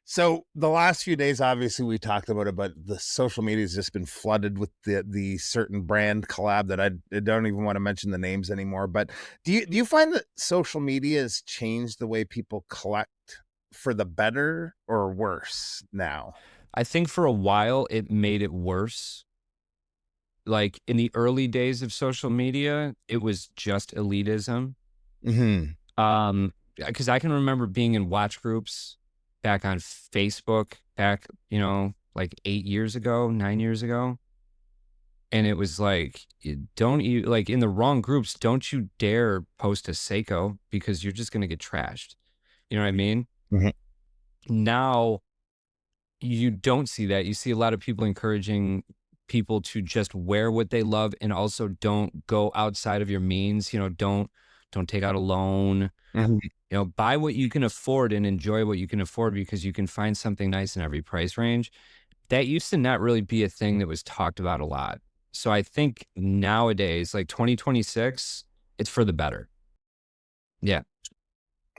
So the last few days, obviously, we talked about it, but the social media has just been flooded with the certain brand collab that I don't even want to mention the names anymore. But do you find that social media has changed the way people collect for the better or worse now? I think for a while it made it worse. Like in the early days of social media, it was just elitism. Mm-hmm. Because I can remember being in watch groups back on Facebook back, like 9 years ago. And it was like, like in the wrong groups, don't you dare post a Seiko because you're just going to get trashed. You know what I mean? Mhm. Now you don't see that. You see a lot of people encouraging people to just wear what they love and also don't go outside of your means. Don't take out a loan. Mhm. Buy what you can afford and enjoy what you can afford because you can find something nice in every price range. That used to not really be a thing that was talked about a lot. So I think nowadays, like 2026, it's for the better. Yeah.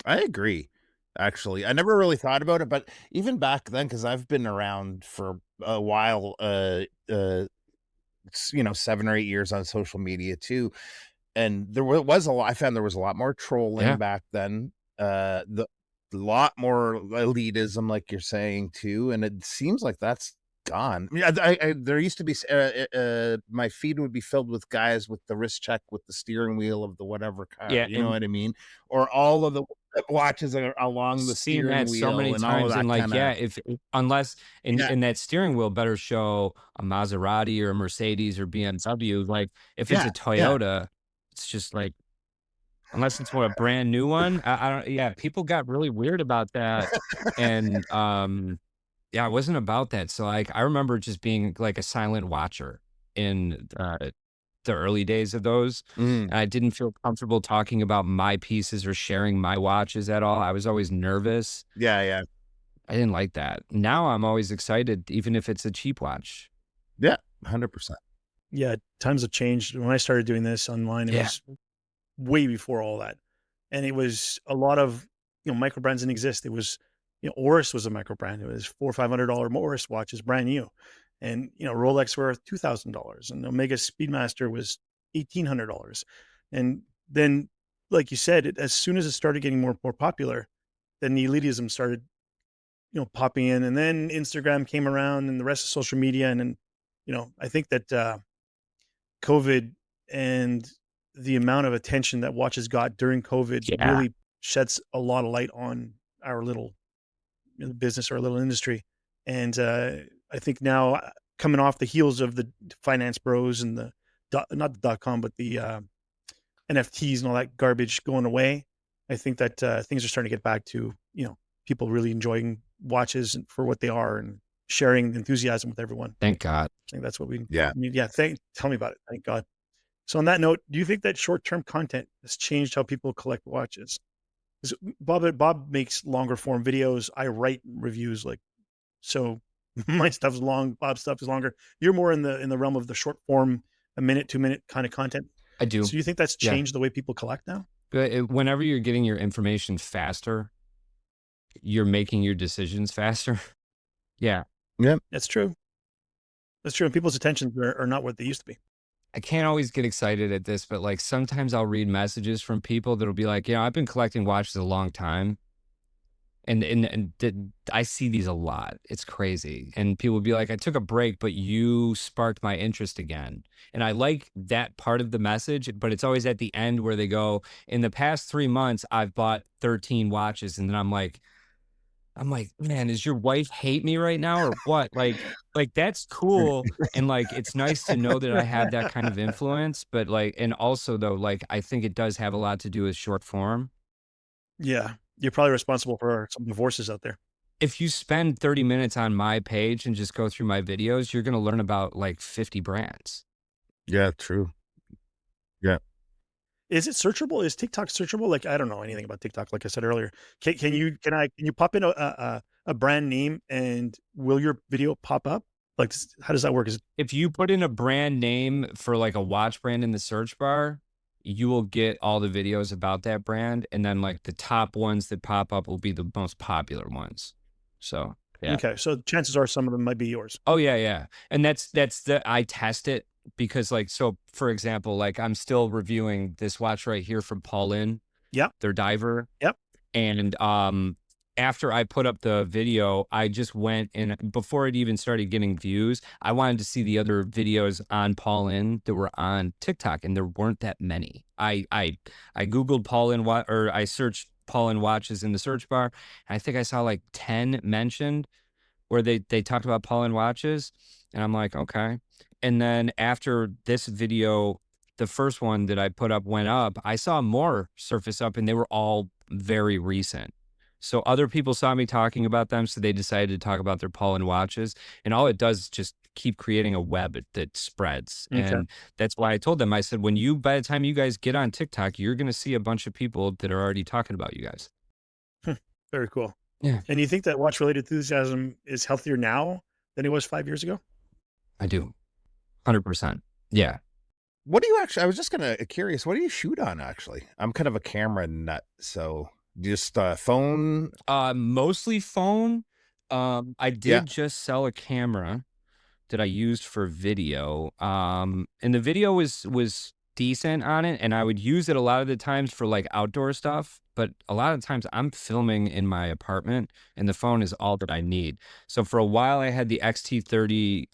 I agree. Actually, I never really thought about it, but even back then, because I've been around for a while, 7 or 8 years on social media too, and there was a lot. I found there was a lot more trolling back then. The lot more elitism, like you're saying too, and it seems like that's gone. I mean, I there used to be my feed would be filled with guys with the wrist check with the steering wheel of the whatever car. Yeah, You know what I mean? Or all of the watches are along the seen steering that wheel so many and all of times, that and like, kinda, yeah, if unless in that steering wheel better show a Maserati or a Mercedes or BMW. Like if it's a Toyota, it's just like, unless it's a brand new one. I don't. Yeah, people got really weird about that, and yeah, it wasn't about that. So like, I remember just being like a silent watcher in the early days of those. Mm. And I didn't feel comfortable talking about my pieces or sharing my watches at all. I was always nervous. Yeah. I didn't like that. Now I'm always excited, even if it's a cheap watch. Yeah. 100%. Yeah, times have changed. When I started doing this online, it Yeah. was way before all that. And it was a lot of, micro brands didn't exist. It was, Oris was a micro brand. It was $400 or $500 Oris watches, brand new. And, Rolex were $2,000 and Omega Speedmaster was $1,800. And then, like you said, as soon as it started getting more popular, then the elitism started, popping in, and then Instagram came around and the rest of social media. And then, I think that, COVID and the amount of attention that watches got during COVID Yeah. really sheds a lot of light on our little business, our little industry. And I think now, coming off the heels of the finance bros and the not the .com, but the NFTs and all that garbage going away, I think that things are starting to get back to, people really enjoying watches for what they are and sharing enthusiasm with everyone. Thank God. I think that's what we Yeah. need. Yeah. Tell me about it. Thank God. So on that note, do you think that short-term content has changed how people collect watches? 'Cause Bob makes longer form videos. I write reviews, so my stuff's long. Bob's stuff is longer. You're more in the realm of the short form, a minute, 2 minute kind of content. I do. So do you think that's Yeah. changed the way people collect now? But whenever you're getting your information faster, you're making your decisions faster. Yeah. That's true. That's true. And people's attentions are not what they used to be. I can't always get excited at this, but like sometimes I'll read messages from people that'll be like, I've been collecting watches a long time. And I see these a lot. It's crazy. And people will be like, I took a break, but you sparked my interest again. And I like that part of the message, but it's always at the end where they go, in the past 3 months, I've bought 13 watches. And then I'm like, man, does your wife hate me right now or what? Like that's cool. And like, it's nice to know that I have that kind of influence, but like, and also though, like, I think it does have a lot to do with short form. Yeah. You're probably responsible for some divorces out there. If you spend 30 minutes on my page and just go through my videos, you're going to learn about like 50 brands. Yeah, true. Yeah. Is it searchable? Is TikTok searchable? Like, I don't know anything about TikTok. Like I said earlier, can you pop in a brand name and will your video pop up? Like, how does that work? If you put in a brand name for like a watch brand in the search bar, you will get all the videos about that brand. And then like the top ones that pop up will be the most popular ones. So, yeah. Okay. So chances are some of them might be yours. Oh yeah. And I test it because like, so for example, like I'm still reviewing this watch right here from Paulin. Yep. Their diver. Yep. And, after I put up the video, I just went and before it even started getting views, I wanted to see the other videos on Paulin that were on TikTok, and there weren't that many. I Googled Paulin or I searched Paulin watches in the search bar, and I think I saw like 10 mentioned where they talked about Paulin watches, and I'm like, okay. And then after this video, the first one that I put up went up, I saw more surface up, and they were all very recent. So other people saw me talking about them, so they decided to talk about their Paulin watches. And all it does is just keep creating a web that spreads. Okay. And that's why I told them, I said, by the time you guys get on TikTok, you're going to see a bunch of people that are already talking about you guys. Very cool. Yeah. And you think that watch-related enthusiasm is healthier now than it was 5 years ago? I do. 100%. Yeah. What do you actually, I was just curious, what do you shoot on actually? I'm kind of a camera nut, so just phone? Mostly phone. I did just sell a camera that I used for video. And the video was decent on it, and I would use it a lot of the times for like outdoor stuff, but a lot of times I'm filming in my apartment and the phone is all that I need. So for a while I had the X-T30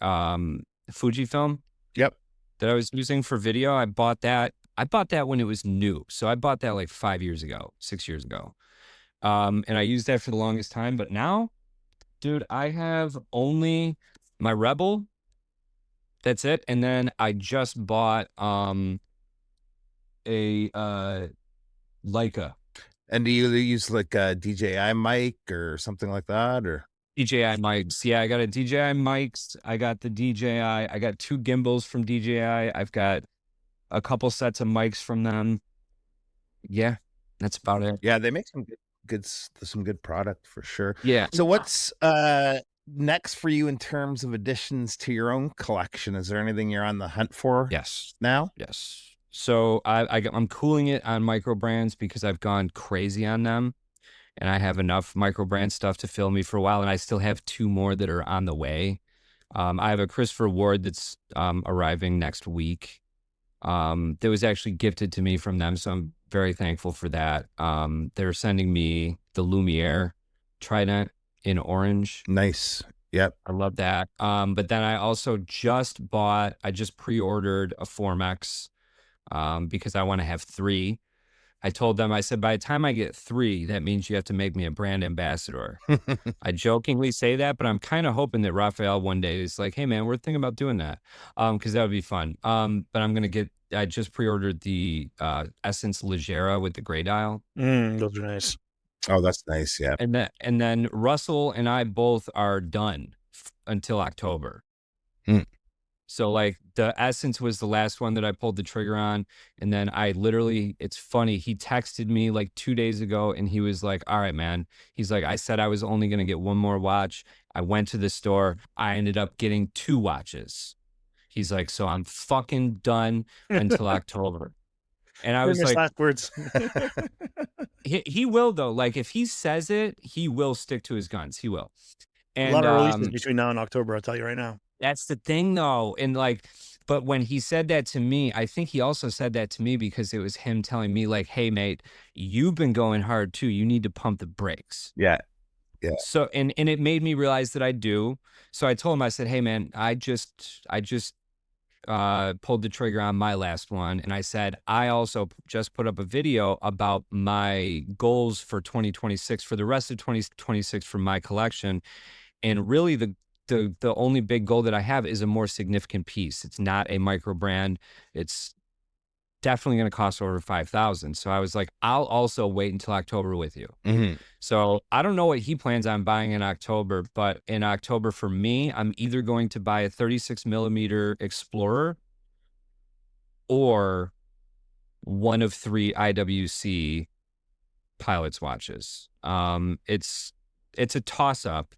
Fujifilm. Yep. That I was using for video. I bought that when it was new. So I bought that like 6 years ago. And I used that for the longest time, but now, dude, I have only my Rebel. That's it. And then I just bought a Leica. And do you use like a DJI mic or something like that, or? DJI mics. Yeah, I got a DJI mics. I got the DJI. I got 2 gimbals from DJI. I've got a couple sets of mics from them. Yeah, that's about it. Yeah, they make some good product for sure. Yeah. So what's next for you in terms of additions to your own collection? Is there anything you're on the hunt for Yes. now? Yes. So I'm cooling it on micro brands because I've gone crazy on them, and I have enough micro brand stuff to fill me for a while, and I still have 2 more that are on the way. I have a Christopher Ward that's arriving next week. That was actually gifted to me from them, so I'm very thankful for that. They're sending me the Lumiere Trident in orange. Nice. Yep. I love that. But then I also just pre-ordered a Formex because I want to have 3. I told them, I said, by the time I get 3, that means you have to make me a brand ambassador. I jokingly say that, but I'm kind of hoping that Raphael one day is like, hey man, we're thinking about doing that. Cause that would be fun. But I just pre-ordered the Essence Legera with the gray dial. Those are nice. Oh, that's nice. Yeah. And then Russell and I both are done until October. So like the Essence was the last one that I pulled the trigger on. And then it's funny. He texted me like 2 days ago and he was like, all right, man. He's like, I said I was only going to get 1 more watch. I went to the store. I ended up getting 2 watches. He's like, so I'm fucking done until October. And I was like, last words. he will though. Like if he says it, he will stick to his guns. He will. And a lot of releases between now and October, I'll tell you right now. That's the thing though. And like, but when he said that to me, I think he also said that to me because it was him telling me like, hey mate, you've been going hard too. You need to pump the brakes. Yeah. Yeah. So, and it made me realize that I do. So I told him, I said, hey man, I just pulled the trigger on my last one. And I said, I also just put up a video about my goals for 2026, for the rest of 2026 for my collection. And really the only big goal that I have is a more significant piece. It's not a micro brand. It's definitely going to cost over $5,000. So I was like, I'll also wait until October with you. So I don't know what he plans on buying in October, but in October for me, I'm either going to buy a 36 millimeter Explorer or one of 3 IWC Pilots watches. It's a toss up.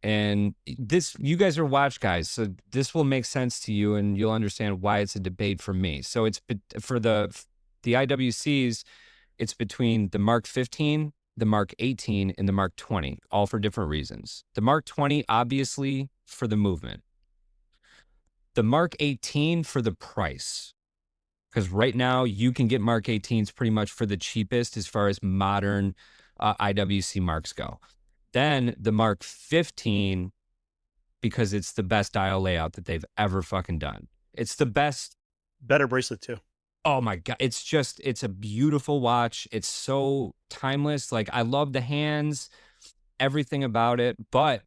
And you guys are watch guys, so this will make sense to you and you'll understand why it's a debate for me. So it's for the IWCs, it's between the Mark 15, the Mark 18, and the Mark 20, all for different reasons. The Mark 20, obviously, for the movement. The Mark 18 for the price. Because right now, you can get Mark 18s pretty much for the cheapest as far as modern IWC marks go. Then the Mark 15, because it's the best dial layout that they've ever fucking done. It's the best. Better bracelet too. Oh my God. It's a beautiful watch. It's so timeless. Like I love the hands, everything about it, but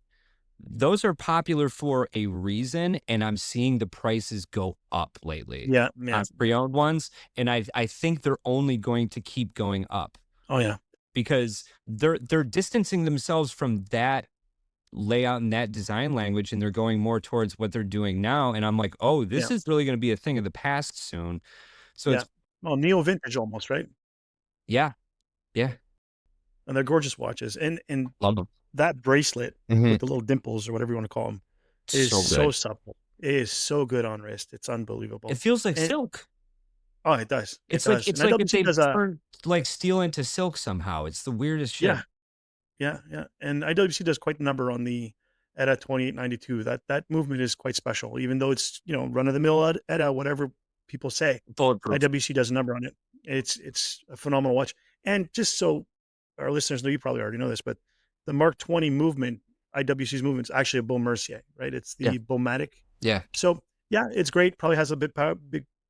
those are popular for a reason. And I'm seeing the prices go up lately. Yeah. On pre-owned ones. And I think they're only going to keep going up. Oh yeah. Because they're distancing themselves from that layout and that design language, and they're going more towards what they're doing now. And I'm like, oh, this is really going to be a thing of the past soon. So it's neo vintage almost, right? Yeah. And they're gorgeous watches. And love them. That bracelet with the little dimples or whatever you want to call them is so supple. It is so good on wrist. It's unbelievable. It feels like silk. Oh, it does. It's like if they turned like steel into silk somehow. It's the weirdest shit. Yeah. And IWC does quite a number on the ETA 2892. That movement is quite special, even though it's run of the mill ETA, whatever people say. Bulletproof. IWC does a number on it. It's a phenomenal watch. And just so our listeners know, you probably already know this, but the Mark 20 movement, IWC's movement, is actually a Baume Mercier, right? It's the Baumatic. Yeah. So yeah, it's great. Probably has a big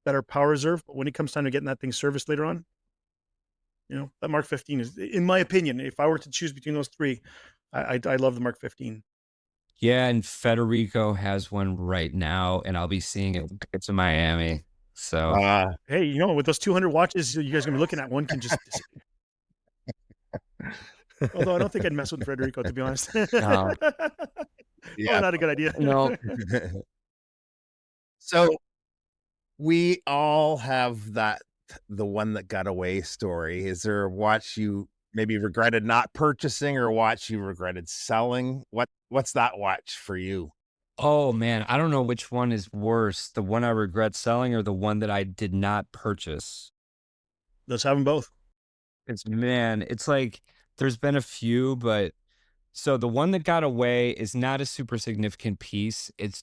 better power reserve, but when it comes time to getting that thing serviced later on, that Mark 15 is, in my opinion, if I were to choose between those 3, I love the Mark 15. Yeah, and Federico has one right now, and I'll be seeing it. It's in Miami. So hey, with those 200 watches you guys are gonna be looking at, one can just although I don't think I'd mess with Federico, to be honest. No. Not a good idea. No. So We all have the one that got away story. Is there a watch you maybe regretted not purchasing or a watch you regretted selling? What's that watch for you? Oh man, I don't know which one is worse, the one I regret selling or the one that I did not purchase. Let's have them both. It's like there's been a few, but so the one that got away is not a super significant piece. It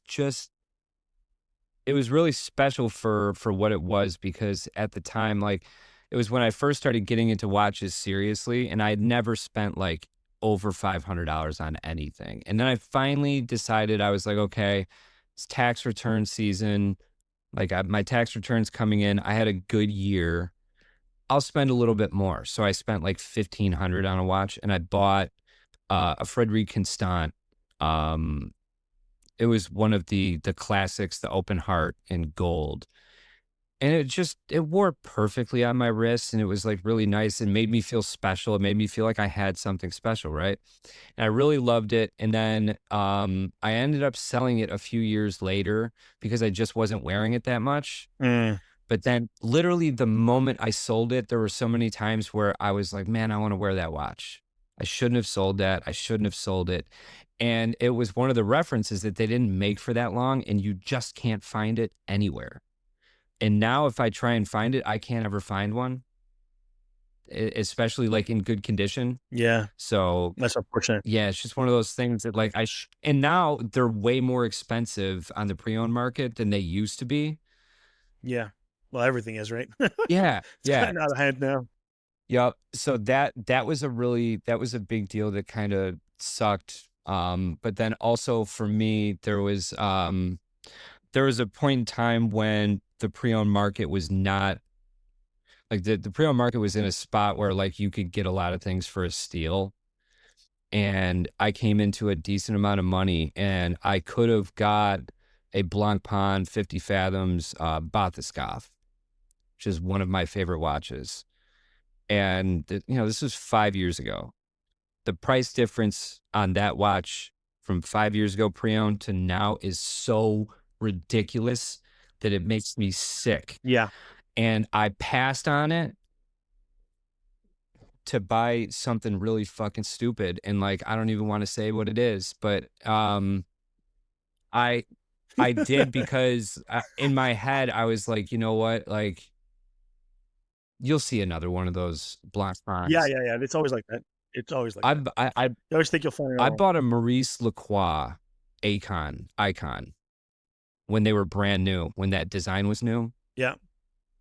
was really special for what it was because at the time, like it was when I first started getting into watches seriously, and I had never spent like over $500 on anything. And then I finally decided I was like, okay, it's tax return season. My tax returns coming in. I had a good year. I'll spend a little bit more. So I spent like 1,500 on a watch, and I bought a Frederique Constant. Um, it was one of the classics, the open heart in gold. And it wore perfectly on my wrist, and it was like really nice and made me feel special. It made me feel like I had something special, right? And I really loved it. And then I ended up selling it a few years later because I just wasn't wearing it that much. Mm. But then literally the moment I sold it, there were so many times where I was like, man, I want to wear that watch. I shouldn't have sold that. I shouldn't have sold it. And it was one of the references that they didn't make for that long, and you just can't find it anywhere. And now if I try and find it, I can't ever find one, especially like in good condition. Yeah, So that's unfortunate. yeah, it's just one of those things that like and now they're way more expensive on the pre-owned market than they used to be. Yeah. Well, everything is, right? Yeah. It's Yeah. kind of out of hand now. Yep. So that was a big deal that kind of sucked. But then also for me, there was a point in time when the pre-owned market was not like the pre-owned market was in a spot where like you could get a lot of things for a steal. And I came into a decent amount of money, and I could have got a Blancpain 50 Fathoms Bathyscaphe, which is one of my favorite watches. And this was 5 years ago. The price difference on that watch from 5 years ago pre-owned to now is so ridiculous that it makes me sick. Yeah. And I passed on it to buy something really fucking stupid. And like, I don't even want to say what it is, but I did because in my head, I was like, you know what? Like, you'll see another one of those Black Pines. Yeah. It's always like that. It's always like that. I You always think you'll find it. I bought a Maurice Lacroix icon when they were brand new, when that design was new. Yeah.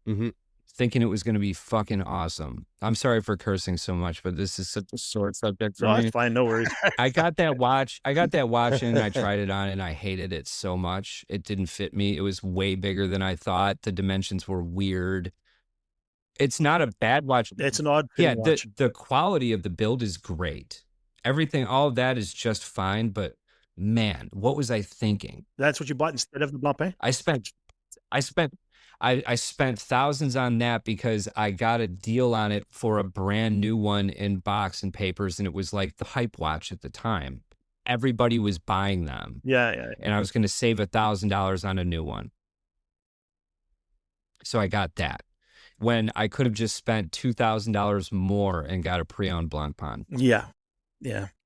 Mm-hmm. Thinking it was going to be fucking awesome. I'm sorry for cursing so much, but this is such a sore subject for No, me. that's fine. No worries. I got that watch and I tried it on and I hated it so much. It didn't fit me. It was way bigger than I thought. The dimensions were weird. It's not a bad watch. It's an odd Yeah, watch. the quality of the build is great. Everything, all of that is just fine, but man, what was I thinking? That's what you bought instead of the Blancpain? I spent thousands on that because I got a deal on it for a brand new one in box and papers, and it was like the hype watch at the time. Everybody was buying them. Yeah. And I was going to save $1,000 on a new one. So I got that when I could have just spent $2,000 more and got a pre-owned Blancpain. Yeah.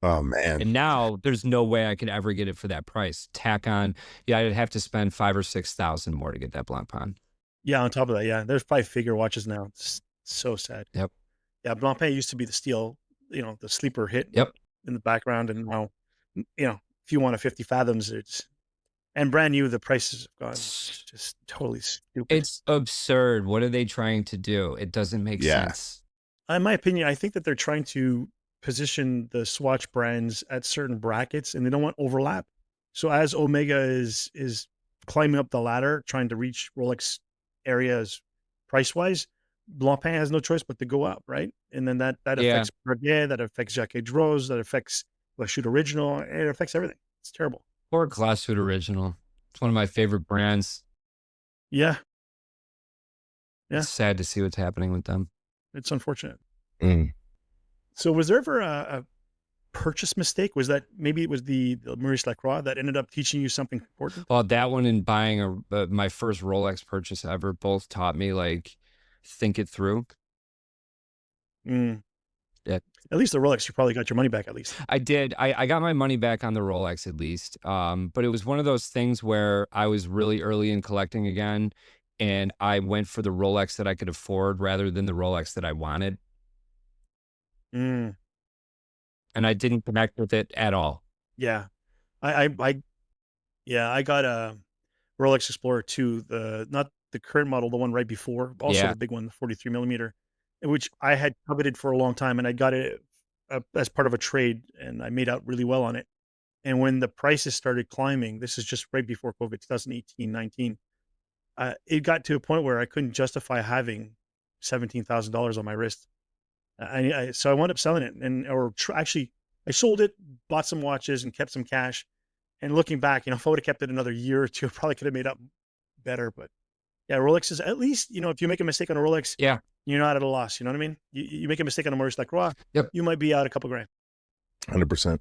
Oh man. And now there's no way I could ever get it for that price. Tack on, I'd have to spend $5,000 or $6,000 more to get that Blancpain. Yeah, on top of that, yeah. There's probably figure watches now. It's so sad. Yep. Yeah, Blancpain used to be the steal, the sleeper hit Yep. in the background. And now, if you want a 50 Fathoms, and brand new, the prices have gone just totally stupid. It's absurd. What are they trying to do? It doesn't make sense. In my opinion, I think that they're trying to position the Swatch brands at certain brackets, and they don't want overlap. So as Omega is climbing up the ladder, trying to reach Rolex areas price-wise, Blancpain has no choice but to go up, right? And then that affects Cartier, that affects Jacques Rose, that affects Lachute Original, it affects everything. It's terrible. Or Glashütte Original. It's one of my favorite brands. Yeah. It's sad to see what's happening with them. It's unfortunate. Mm. So was there ever a purchase mistake? Was that maybe it was the Maurice Lacroix that ended up teaching you something important? Well, that one and buying my first Rolex purchase ever both taught me like think it through. Mm. Yeah, At least the Rolex, you probably got your money back at least. I did. I got my money back on the Rolex at least. But it was one of those things where I was really early in collecting again, and I went for the Rolex that I could afford rather than the Rolex that I wanted, Mm. and I didn't connect with it at all. Yeah. I yeah, I got a Rolex Explorer 2, not the current model, the one right before, also Yeah, the big one, the 43 millimeter, which I had coveted for a long time, and I got it as part of a trade, and I made out really well on it. And when the prices started climbing, this is just right before COVID, 2018, 19, it got to a point where I couldn't justify having $17,000 on my wrist. So I wound up selling it, and actually I sold it, bought some watches, and kept some cash. And looking back, if I would have kept it another year or two, I probably could have made up better. But yeah, Rolex is at least, if you make a mistake on a Rolex, yeah, you're not at a loss. You know what I mean? You make a mistake on a Maurice Lacroix, yep. you might be out a couple grand. 100%.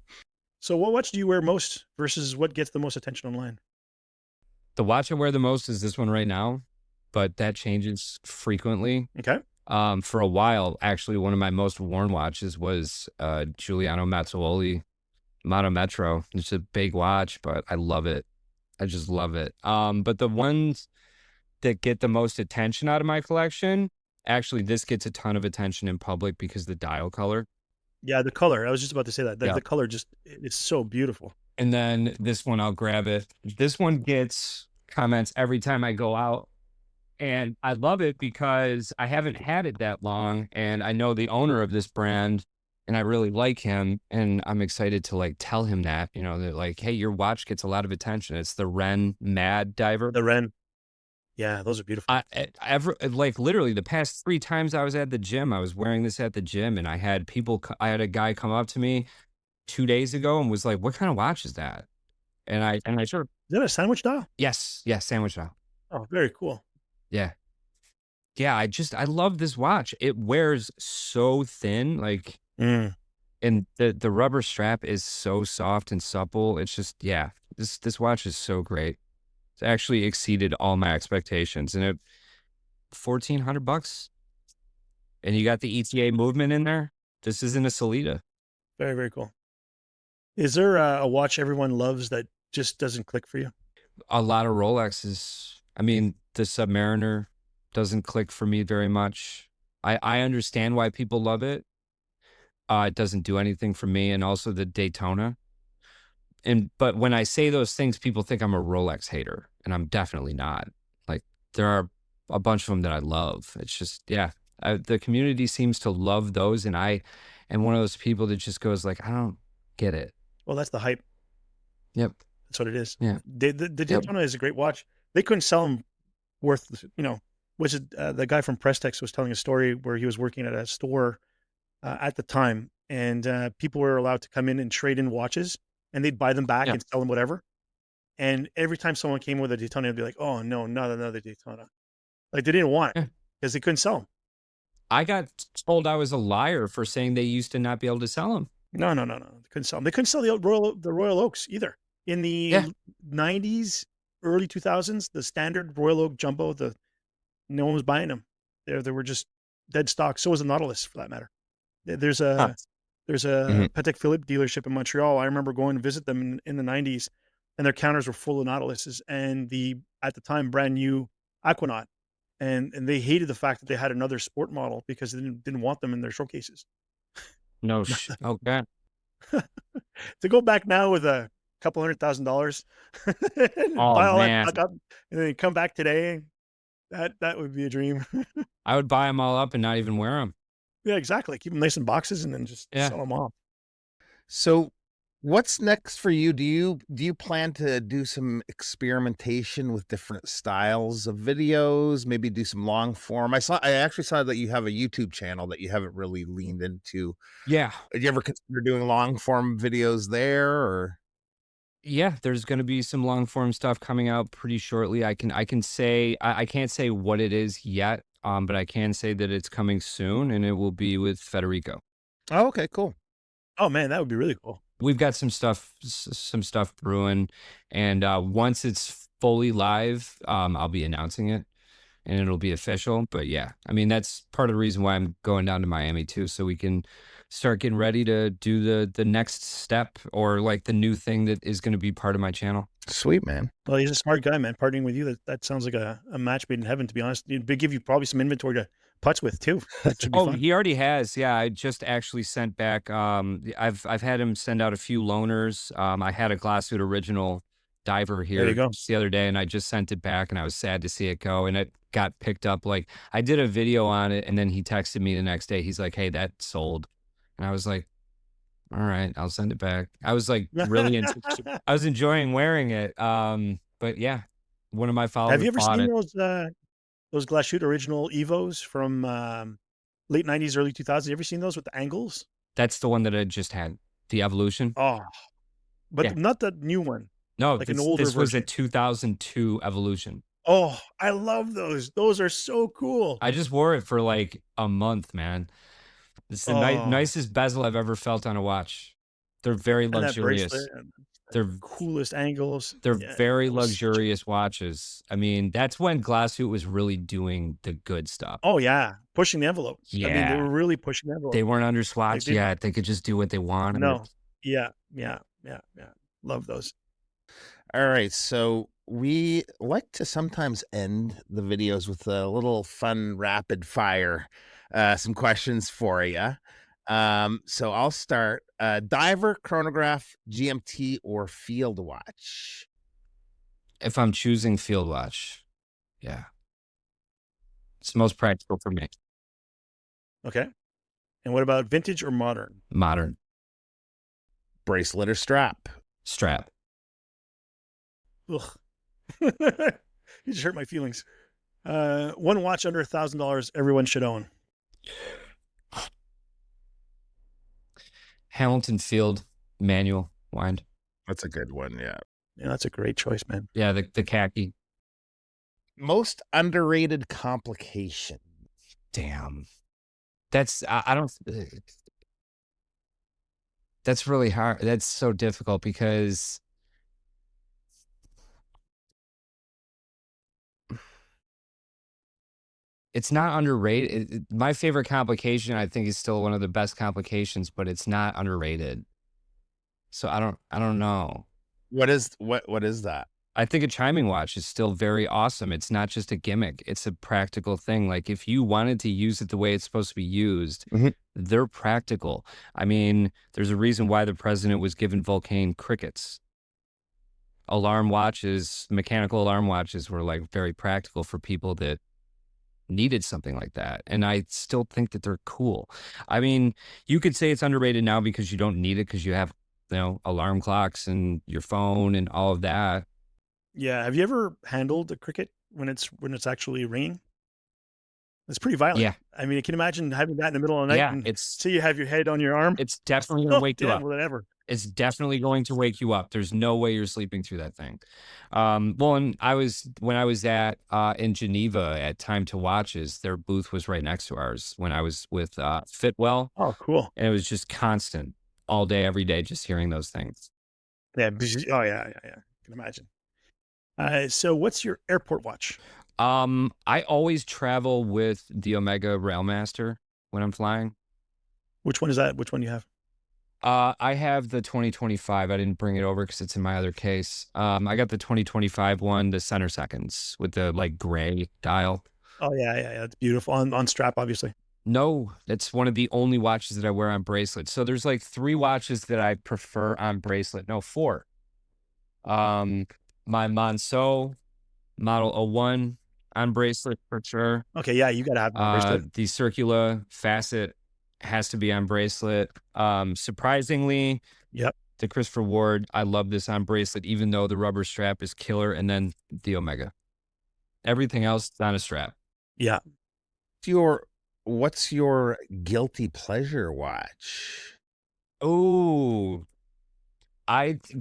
So what watch do you wear most versus what gets the most attention online? The watch I wear the most is this one right now, but that changes frequently. Okay. For a while, actually, one of my most worn watches was Giuliano Mazzoli Mono Metro. It's a big watch, but I love it. I just love it. But the ones that get the most attention out of my collection, actually, this gets a ton of attention in public because the dial color. Yeah, the color. I was just about to say that. Yeah. The color it's so beautiful. And then this one, I'll grab it. This one gets comments every time I go out. And I love it because I haven't had it that long. And I know the owner of this brand and I really like him. And I'm excited to like tell him that, that like, hey, your watch gets a lot of attention. It's the Ren Mad Diver. The Ren. Yeah, those are beautiful. Like literally the past 3 times I was at the gym, I was wearing this at the gym and I had a guy come up to me 2 days ago and was like, what kind of watch is that? And I sort of, Is that a sandwich dial? yes, sandwich dial. Oh, very cool. Yeah. Yeah, I love this watch. It wears so thin, like, Mm. and the rubber strap is so soft and supple. It's just, yeah, this watch is so great. It's actually exceeded all my expectations, and $1,400, and you got the ETA movement in there. This isn't a Sellita. Very, very cool. Is there a watch everyone loves that just doesn't click for you? A lot of Rolexes. I mean, the Submariner doesn't click for me very much. I understand why people love it. It doesn't do anything for me, and also the Daytona. But when I say those things, people think I'm a Rolex hater, and I'm definitely not. Like, there are a bunch of them that I love. It's just, yeah, the community seems to love those, and I am one of those people that just goes like, I don't get it. Well, that's the hype. Yep. That's what it is. Yeah. The Daytona is a great watch. They couldn't sell them worth, which is the guy from Prestex was telling a story where he was working at a store at the time, and people were allowed to come in and trade in watches, and they'd buy them back Yeah. and sell them whatever. And every time someone came with a Daytona, they'd be like, "Oh no, not another Daytona!" Like they didn't want it Yeah. because they couldn't sell them. I got told I was a liar for saying they used to not be able to sell them. No, no, no, no. They couldn't sell them. They couldn't sell the Royal Oaks either. In Yeah. the 90s, early 2000s, the standard Royal Oak Jumbo, no one was buying them. They were just dead stock. So was the Nautilus, for that matter. There's a Huh. there's a Mhm. Patek Philippe dealership in Montreal. I remember going to visit them in the 90s, and their counters were full of Nautiluses and the at the time brand new Aquanaut, and they hated the fact that they had another sport model because they didn't want them in their showcases. No, okay. To go back now with a couple $100,000 and Oh, buy all that man. stock up, and then come back today, that would be a dream. I would buy them all up and not even wear them. Yeah, exactly. Keep them nice in boxes and then just Yeah. sell them off. So what's next for you? Do you plan to do some experimentation with different styles of videos, maybe do some long form? I actually saw that you have a YouTube channel that you haven't really leaned into. Yeah. Did you ever consider doing long form videos there, or? Yeah, there's going to be some long form stuff coming out pretty shortly. I can say I can't say what it is yet, but I can say that it's coming soon, and it will be with Federico. Oh, okay, cool. Oh man, that would be really cool. We've got some stuff brewing, and once it's fully live, I'll be announcing it and it'll be official. But yeah, I mean, that's part of the reason why I'm going down to Miami too, so we can start getting ready to do the next step, or like the new thing that is going to be part of my channel. Sweet, man. Well, he's a smart guy, man. Partnering with you, that sounds like a match made in heaven, to be honest. It'd give you probably some inventory to putz with too. That should be Oh, fun. he already has. Yeah, I just actually sent back. I've had him send out a few loaners. I had a Glasssuit original diver There here you go. just the other day, and I just sent it back, and I was sad to see it go. And it got picked up. Like, I did a video on it, and then he texted me the next day. He's like, "Hey, that sold," and I was like, "All right, I'll send it back." I was like really I was enjoying wearing it. But yeah, one of my followers Have you ever bought seen it. those Glasssuit original Evos from late 90s, early 2000s? You ever seen those with the angles? That's the one that I just had, the Evolution. Oh, but Yeah. not the new one. No, Like an this older this was a version. 2002 Evolution. Oh, I love those. Those are so cool. I just wore it for like a month, man. It's the Oh, nicest bezel I've ever felt on a watch. They're very and that luxurious. bracelet and They're coolest angles. they're Yeah, very that was such a- luxurious watches. I mean, that's when Glasssuit was really doing the good stuff. Oh yeah, pushing the envelope. I mean, they Yeah. were really pushing the envelope. They weren't under swatch they- yet. They could just do what they wanted. No. Yeah. Love those. All right, so we like to sometimes end the videos with a little fun rapid fire, some questions for you. So I'll start. Diver, chronograph, GMT, or field watch? If I'm choosing field watch, yeah. It's the most practical for me. Okay. And what about vintage or modern? Modern. Bracelet or strap? Strap. Ugh. You just hurt my feelings. One watch under $1,000 everyone should own. Hamilton Field manual wind. That's a good one, yeah. Yeah, that's a great choice, man. Yeah, the khaki. Most underrated complication? Damn. That's I don't that's really hard. That's so difficult because it's not underrated. My favorite complication, I think, is still one of the best complications, but it's not underrated. So I don't know. What is that? I think a chiming watch is still very awesome. It's not just a gimmick. It's a practical thing. Like, if you wanted to use it the way it's supposed to be used, Mhm. they're practical. I mean, there's a reason why the president was given Vulcain crickets. Alarm watches, mechanical alarm watches, were like very practical for people that needed something like that. And I still think that they're cool. I mean, you could say it's underrated now because you don't need it, because you have, alarm clocks and your phone and all of that. Yeah. Have you ever handled a cricket when it's actually ringing? It's pretty violent. Yeah. I mean, I can imagine having that in the middle of the night. Yeah, and it's say you have your head on your arm. it's definitely gonna wake you damn, up. will it ever? It's definitely going to wake you up. There's no way you're sleeping through that thing. Well, and when I was at in Geneva at Time to Watches, their booth was right next to ours when I was with Fitwell, Oh, cool. and it was just constant all day, every day, just hearing those things. Yeah. Oh, yeah. I can imagine. So what's your airport watch? I always travel with the Omega Railmaster when I'm flying. Which one is that? Which one do you have? I have the 2025. I didn't bring it over because it's in my other case. I got the 2025 one, the center seconds with the like gray dial. Oh, yeah. It's beautiful. On strap, obviously. No, that's one of the only watches that I wear on bracelet. So there's like 3 watches that I prefer on bracelet. No, 4. My Monceau Model 01 on bracelet for sure. Okay. Yeah. You got to have the bracelet. The Circula Facet has to be on bracelet. Surprisingly, Yep. the Christopher Ward, I love this on bracelet, even though the rubber strap is killer. And then the Omega. Everything else is on a strap. Yeah. What's your guilty pleasure watch? Oh,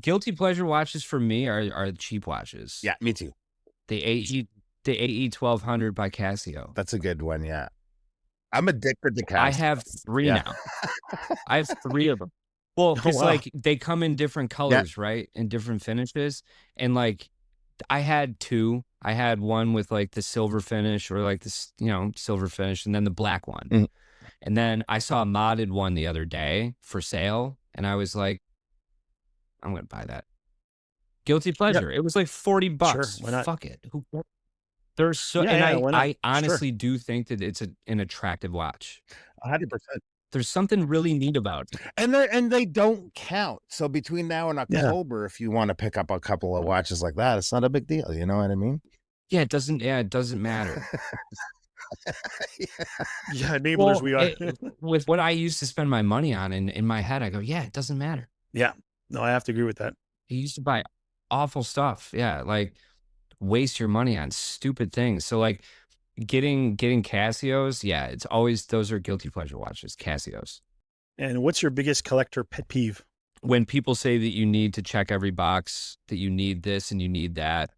guilty pleasure watches for me are cheap watches. Yeah, me too. The AE 1200 by Casio. That's a good one. Yeah, I'm addicted to Casio. I have 3 Yeah. now. I have 3 of them. Well, Oh, because wow. like they come in different Yeah. colors, right? And different finishes. And like I had two. I had one with like the silver finish or like this, silver finish, and then the black one. Mhm. And then I saw a modded one the other day for sale, and I was like, I'm gonna buy that. Guilty Yep. pleasure. It was like $40. Sure. Why not? Fuck it. There's so, Yeah. and Yeah. Why not? I Sure. honestly do think that it's an attractive watch. 100%. There's something really neat about it. And they don't count. So between now and Yeah. October, if you want to pick up a couple of watches like that, it's not a big deal. You know what I mean? Yeah, it doesn't matter. Yeah. Enablers Well, we are. with what I used to spend my money on in my head, I go, yeah, it doesn't matter. Yeah. No, I have to agree with that. I used to buy awful stuff. Yeah, like waste your money on stupid things. So like getting Casios, yeah, it's always, those are guilty pleasure watches, Casios. And what's your biggest collector pet peeve? When people say that you need to check every box, that you need this and you need that.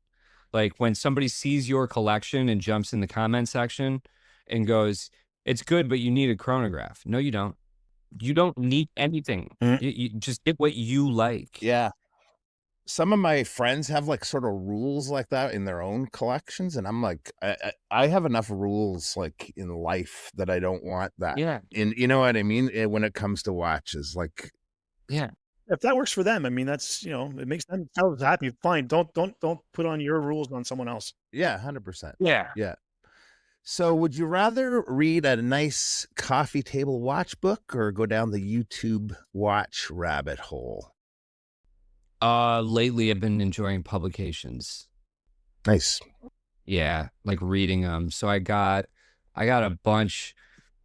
Like when somebody sees your collection and jumps in the comment section and goes, it's good, but you need a chronograph. No, you don't. You don't need anything. Mm. You just get what you like. Yeah. Some of my friends have like sort of rules like that in their own collections. And I'm like, I have enough rules like in life that I don't want that. Yeah. You know what I mean? When it comes to watches, like, Yeah. If that works for them, I mean, that's, it makes them happy. Fine. Don't put on your rules on someone else. yeah, 100%. Yeah. Yeah. So would you rather read a nice coffee table watch book or go down the YouTube watch rabbit hole? Lately I've been enjoying publications. Nice. Yeah, like reading them. So I got a bunch.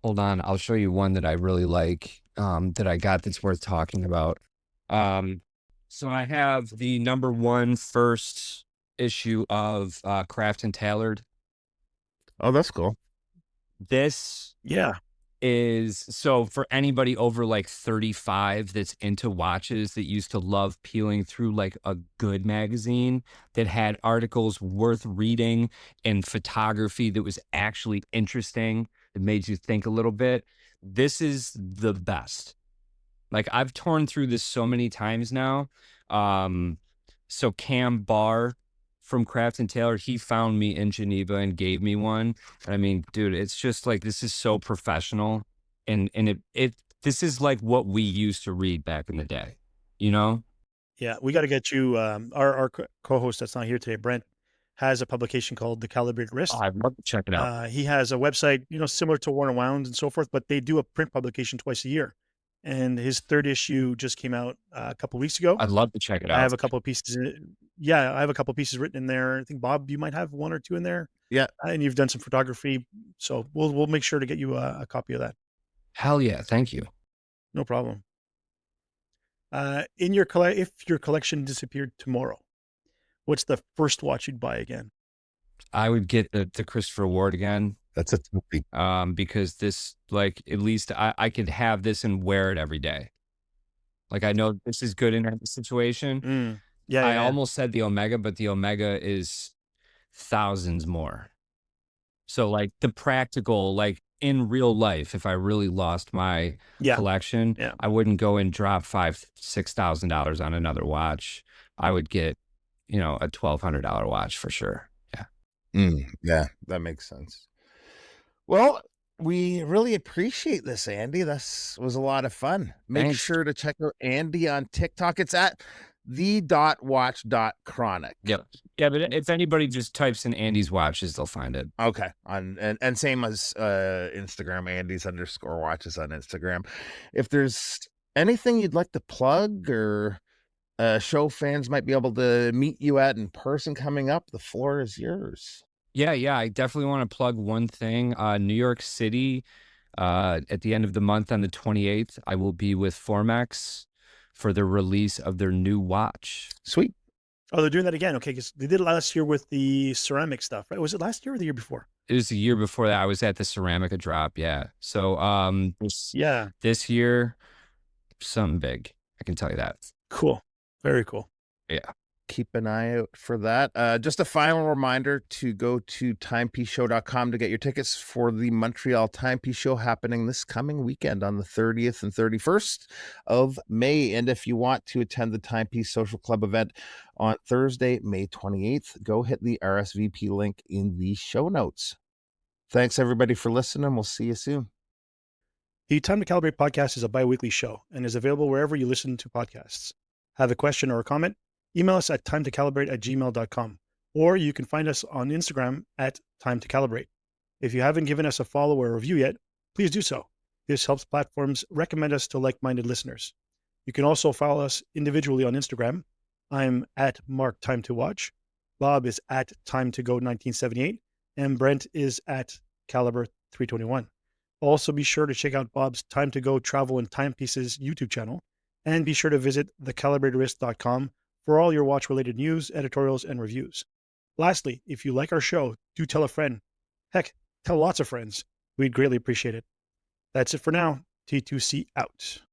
Hold on, I'll show you one that I really like, that I got that's worth talking about. So I have the #1 first issue of Craft and Tailored. Oh, that's cool. This Yeah. is, so for anybody over like 35 that's into watches, that used to love peeling through like a good magazine that had articles worth reading and photography that was actually interesting, that made you think a little bit, this is the best. Like I've torn through this so many times now. So Cam Barr from Craft and Taylor, he found me in Geneva and gave me one. And I mean, dude, it's just like, this is so professional. And this is like what we used to read back in the day, you know? Yeah. We got to get you, our co-host that's not here today, Brent, has a publication called The Calibrated Wrist. Oh, I'd love to check it out. He has a website, similar to Warren Wound and so forth, but they do a print publication twice a year. And his 3rd issue just came out a couple of weeks ago. I'd love to check it out. I have a couple of pieces in it. Yeah, I have a couple of pieces written in there. I think, Bob, you might have 1 or 2 in there. Yeah. And you've done some photography. So we'll make sure to get you a copy of that. Hell yeah. Thank you. No problem. If your collection disappeared tomorrow, what's the first watch you'd buy again? I would get the Christopher Ward again. That's a toughie. Because this, like, at least I could have this and wear it every day. Like, I know this is good in every situation. Yeah. I almost said the Omega, but the Omega is thousands more. So like the practical, like in real life, if I really lost my collection, I wouldn't go and drop $5,000-$6,000 on another watch. I would get, a $1,200 watch for sure. Yeah. Yeah, that makes sense. Well, we really appreciate this, Andy. This was a lot of fun. Make sure to check out Andy on TikTok. It's at the.watch.chronic. Yep. Yeah, but if anybody just types in Andy's watches, they'll find it. Okay. And same as Instagram, Andy's_watches on Instagram. If there's anything you'd like to plug or show fans might be able to meet you at in person coming up, the floor is yours. Yeah. I definitely want to plug one thing. New York City, at the end of the month on the 28th, I will be with Formex for the release of their new watch. Sweet. Oh, they're doing that again. Okay, because they did it last year with the ceramic stuff, right? Was it last year or the year before? It was the year before that. I was at the Ceramica drop. Yeah. So, this year, something big. I can tell you that. Cool. Very cool. Yeah. keep an eye out for that. Just a final reminder to go to timepieceshow.com to get your tickets for the Montreal Timepiece Show happening this coming weekend on the 30th and 31st of May. And if you want to attend the Timepiece Social Club event on Thursday, May 28th, go hit the RSVP link in the show notes. Thanks, everybody, for listening. We'll see you soon. The Time to Calibrate podcast is a bi-weekly show and is available wherever you listen to podcasts. Have a question or a comment? Email us at timetocalibrate@gmail.com, or you can find us on Instagram at timetocalibrate. If you haven't given us a follow or a review yet, please do so. This helps platforms recommend us to like-minded listeners. You can also follow us individually on Instagram. I'm at Mark Time to Watch. Bob is at Time to Go 1978, and Brent is at Caliber 321. Also, be sure to check out Bob's Time to Go Travel and Timepieces YouTube channel, and be sure to visit thecalibratedwrist.com for all your watch-related news, editorials, and reviews. Lastly, if you like our show, do tell a friend. Heck, tell lots of friends. We'd greatly appreciate it. That's it for now. T2C out.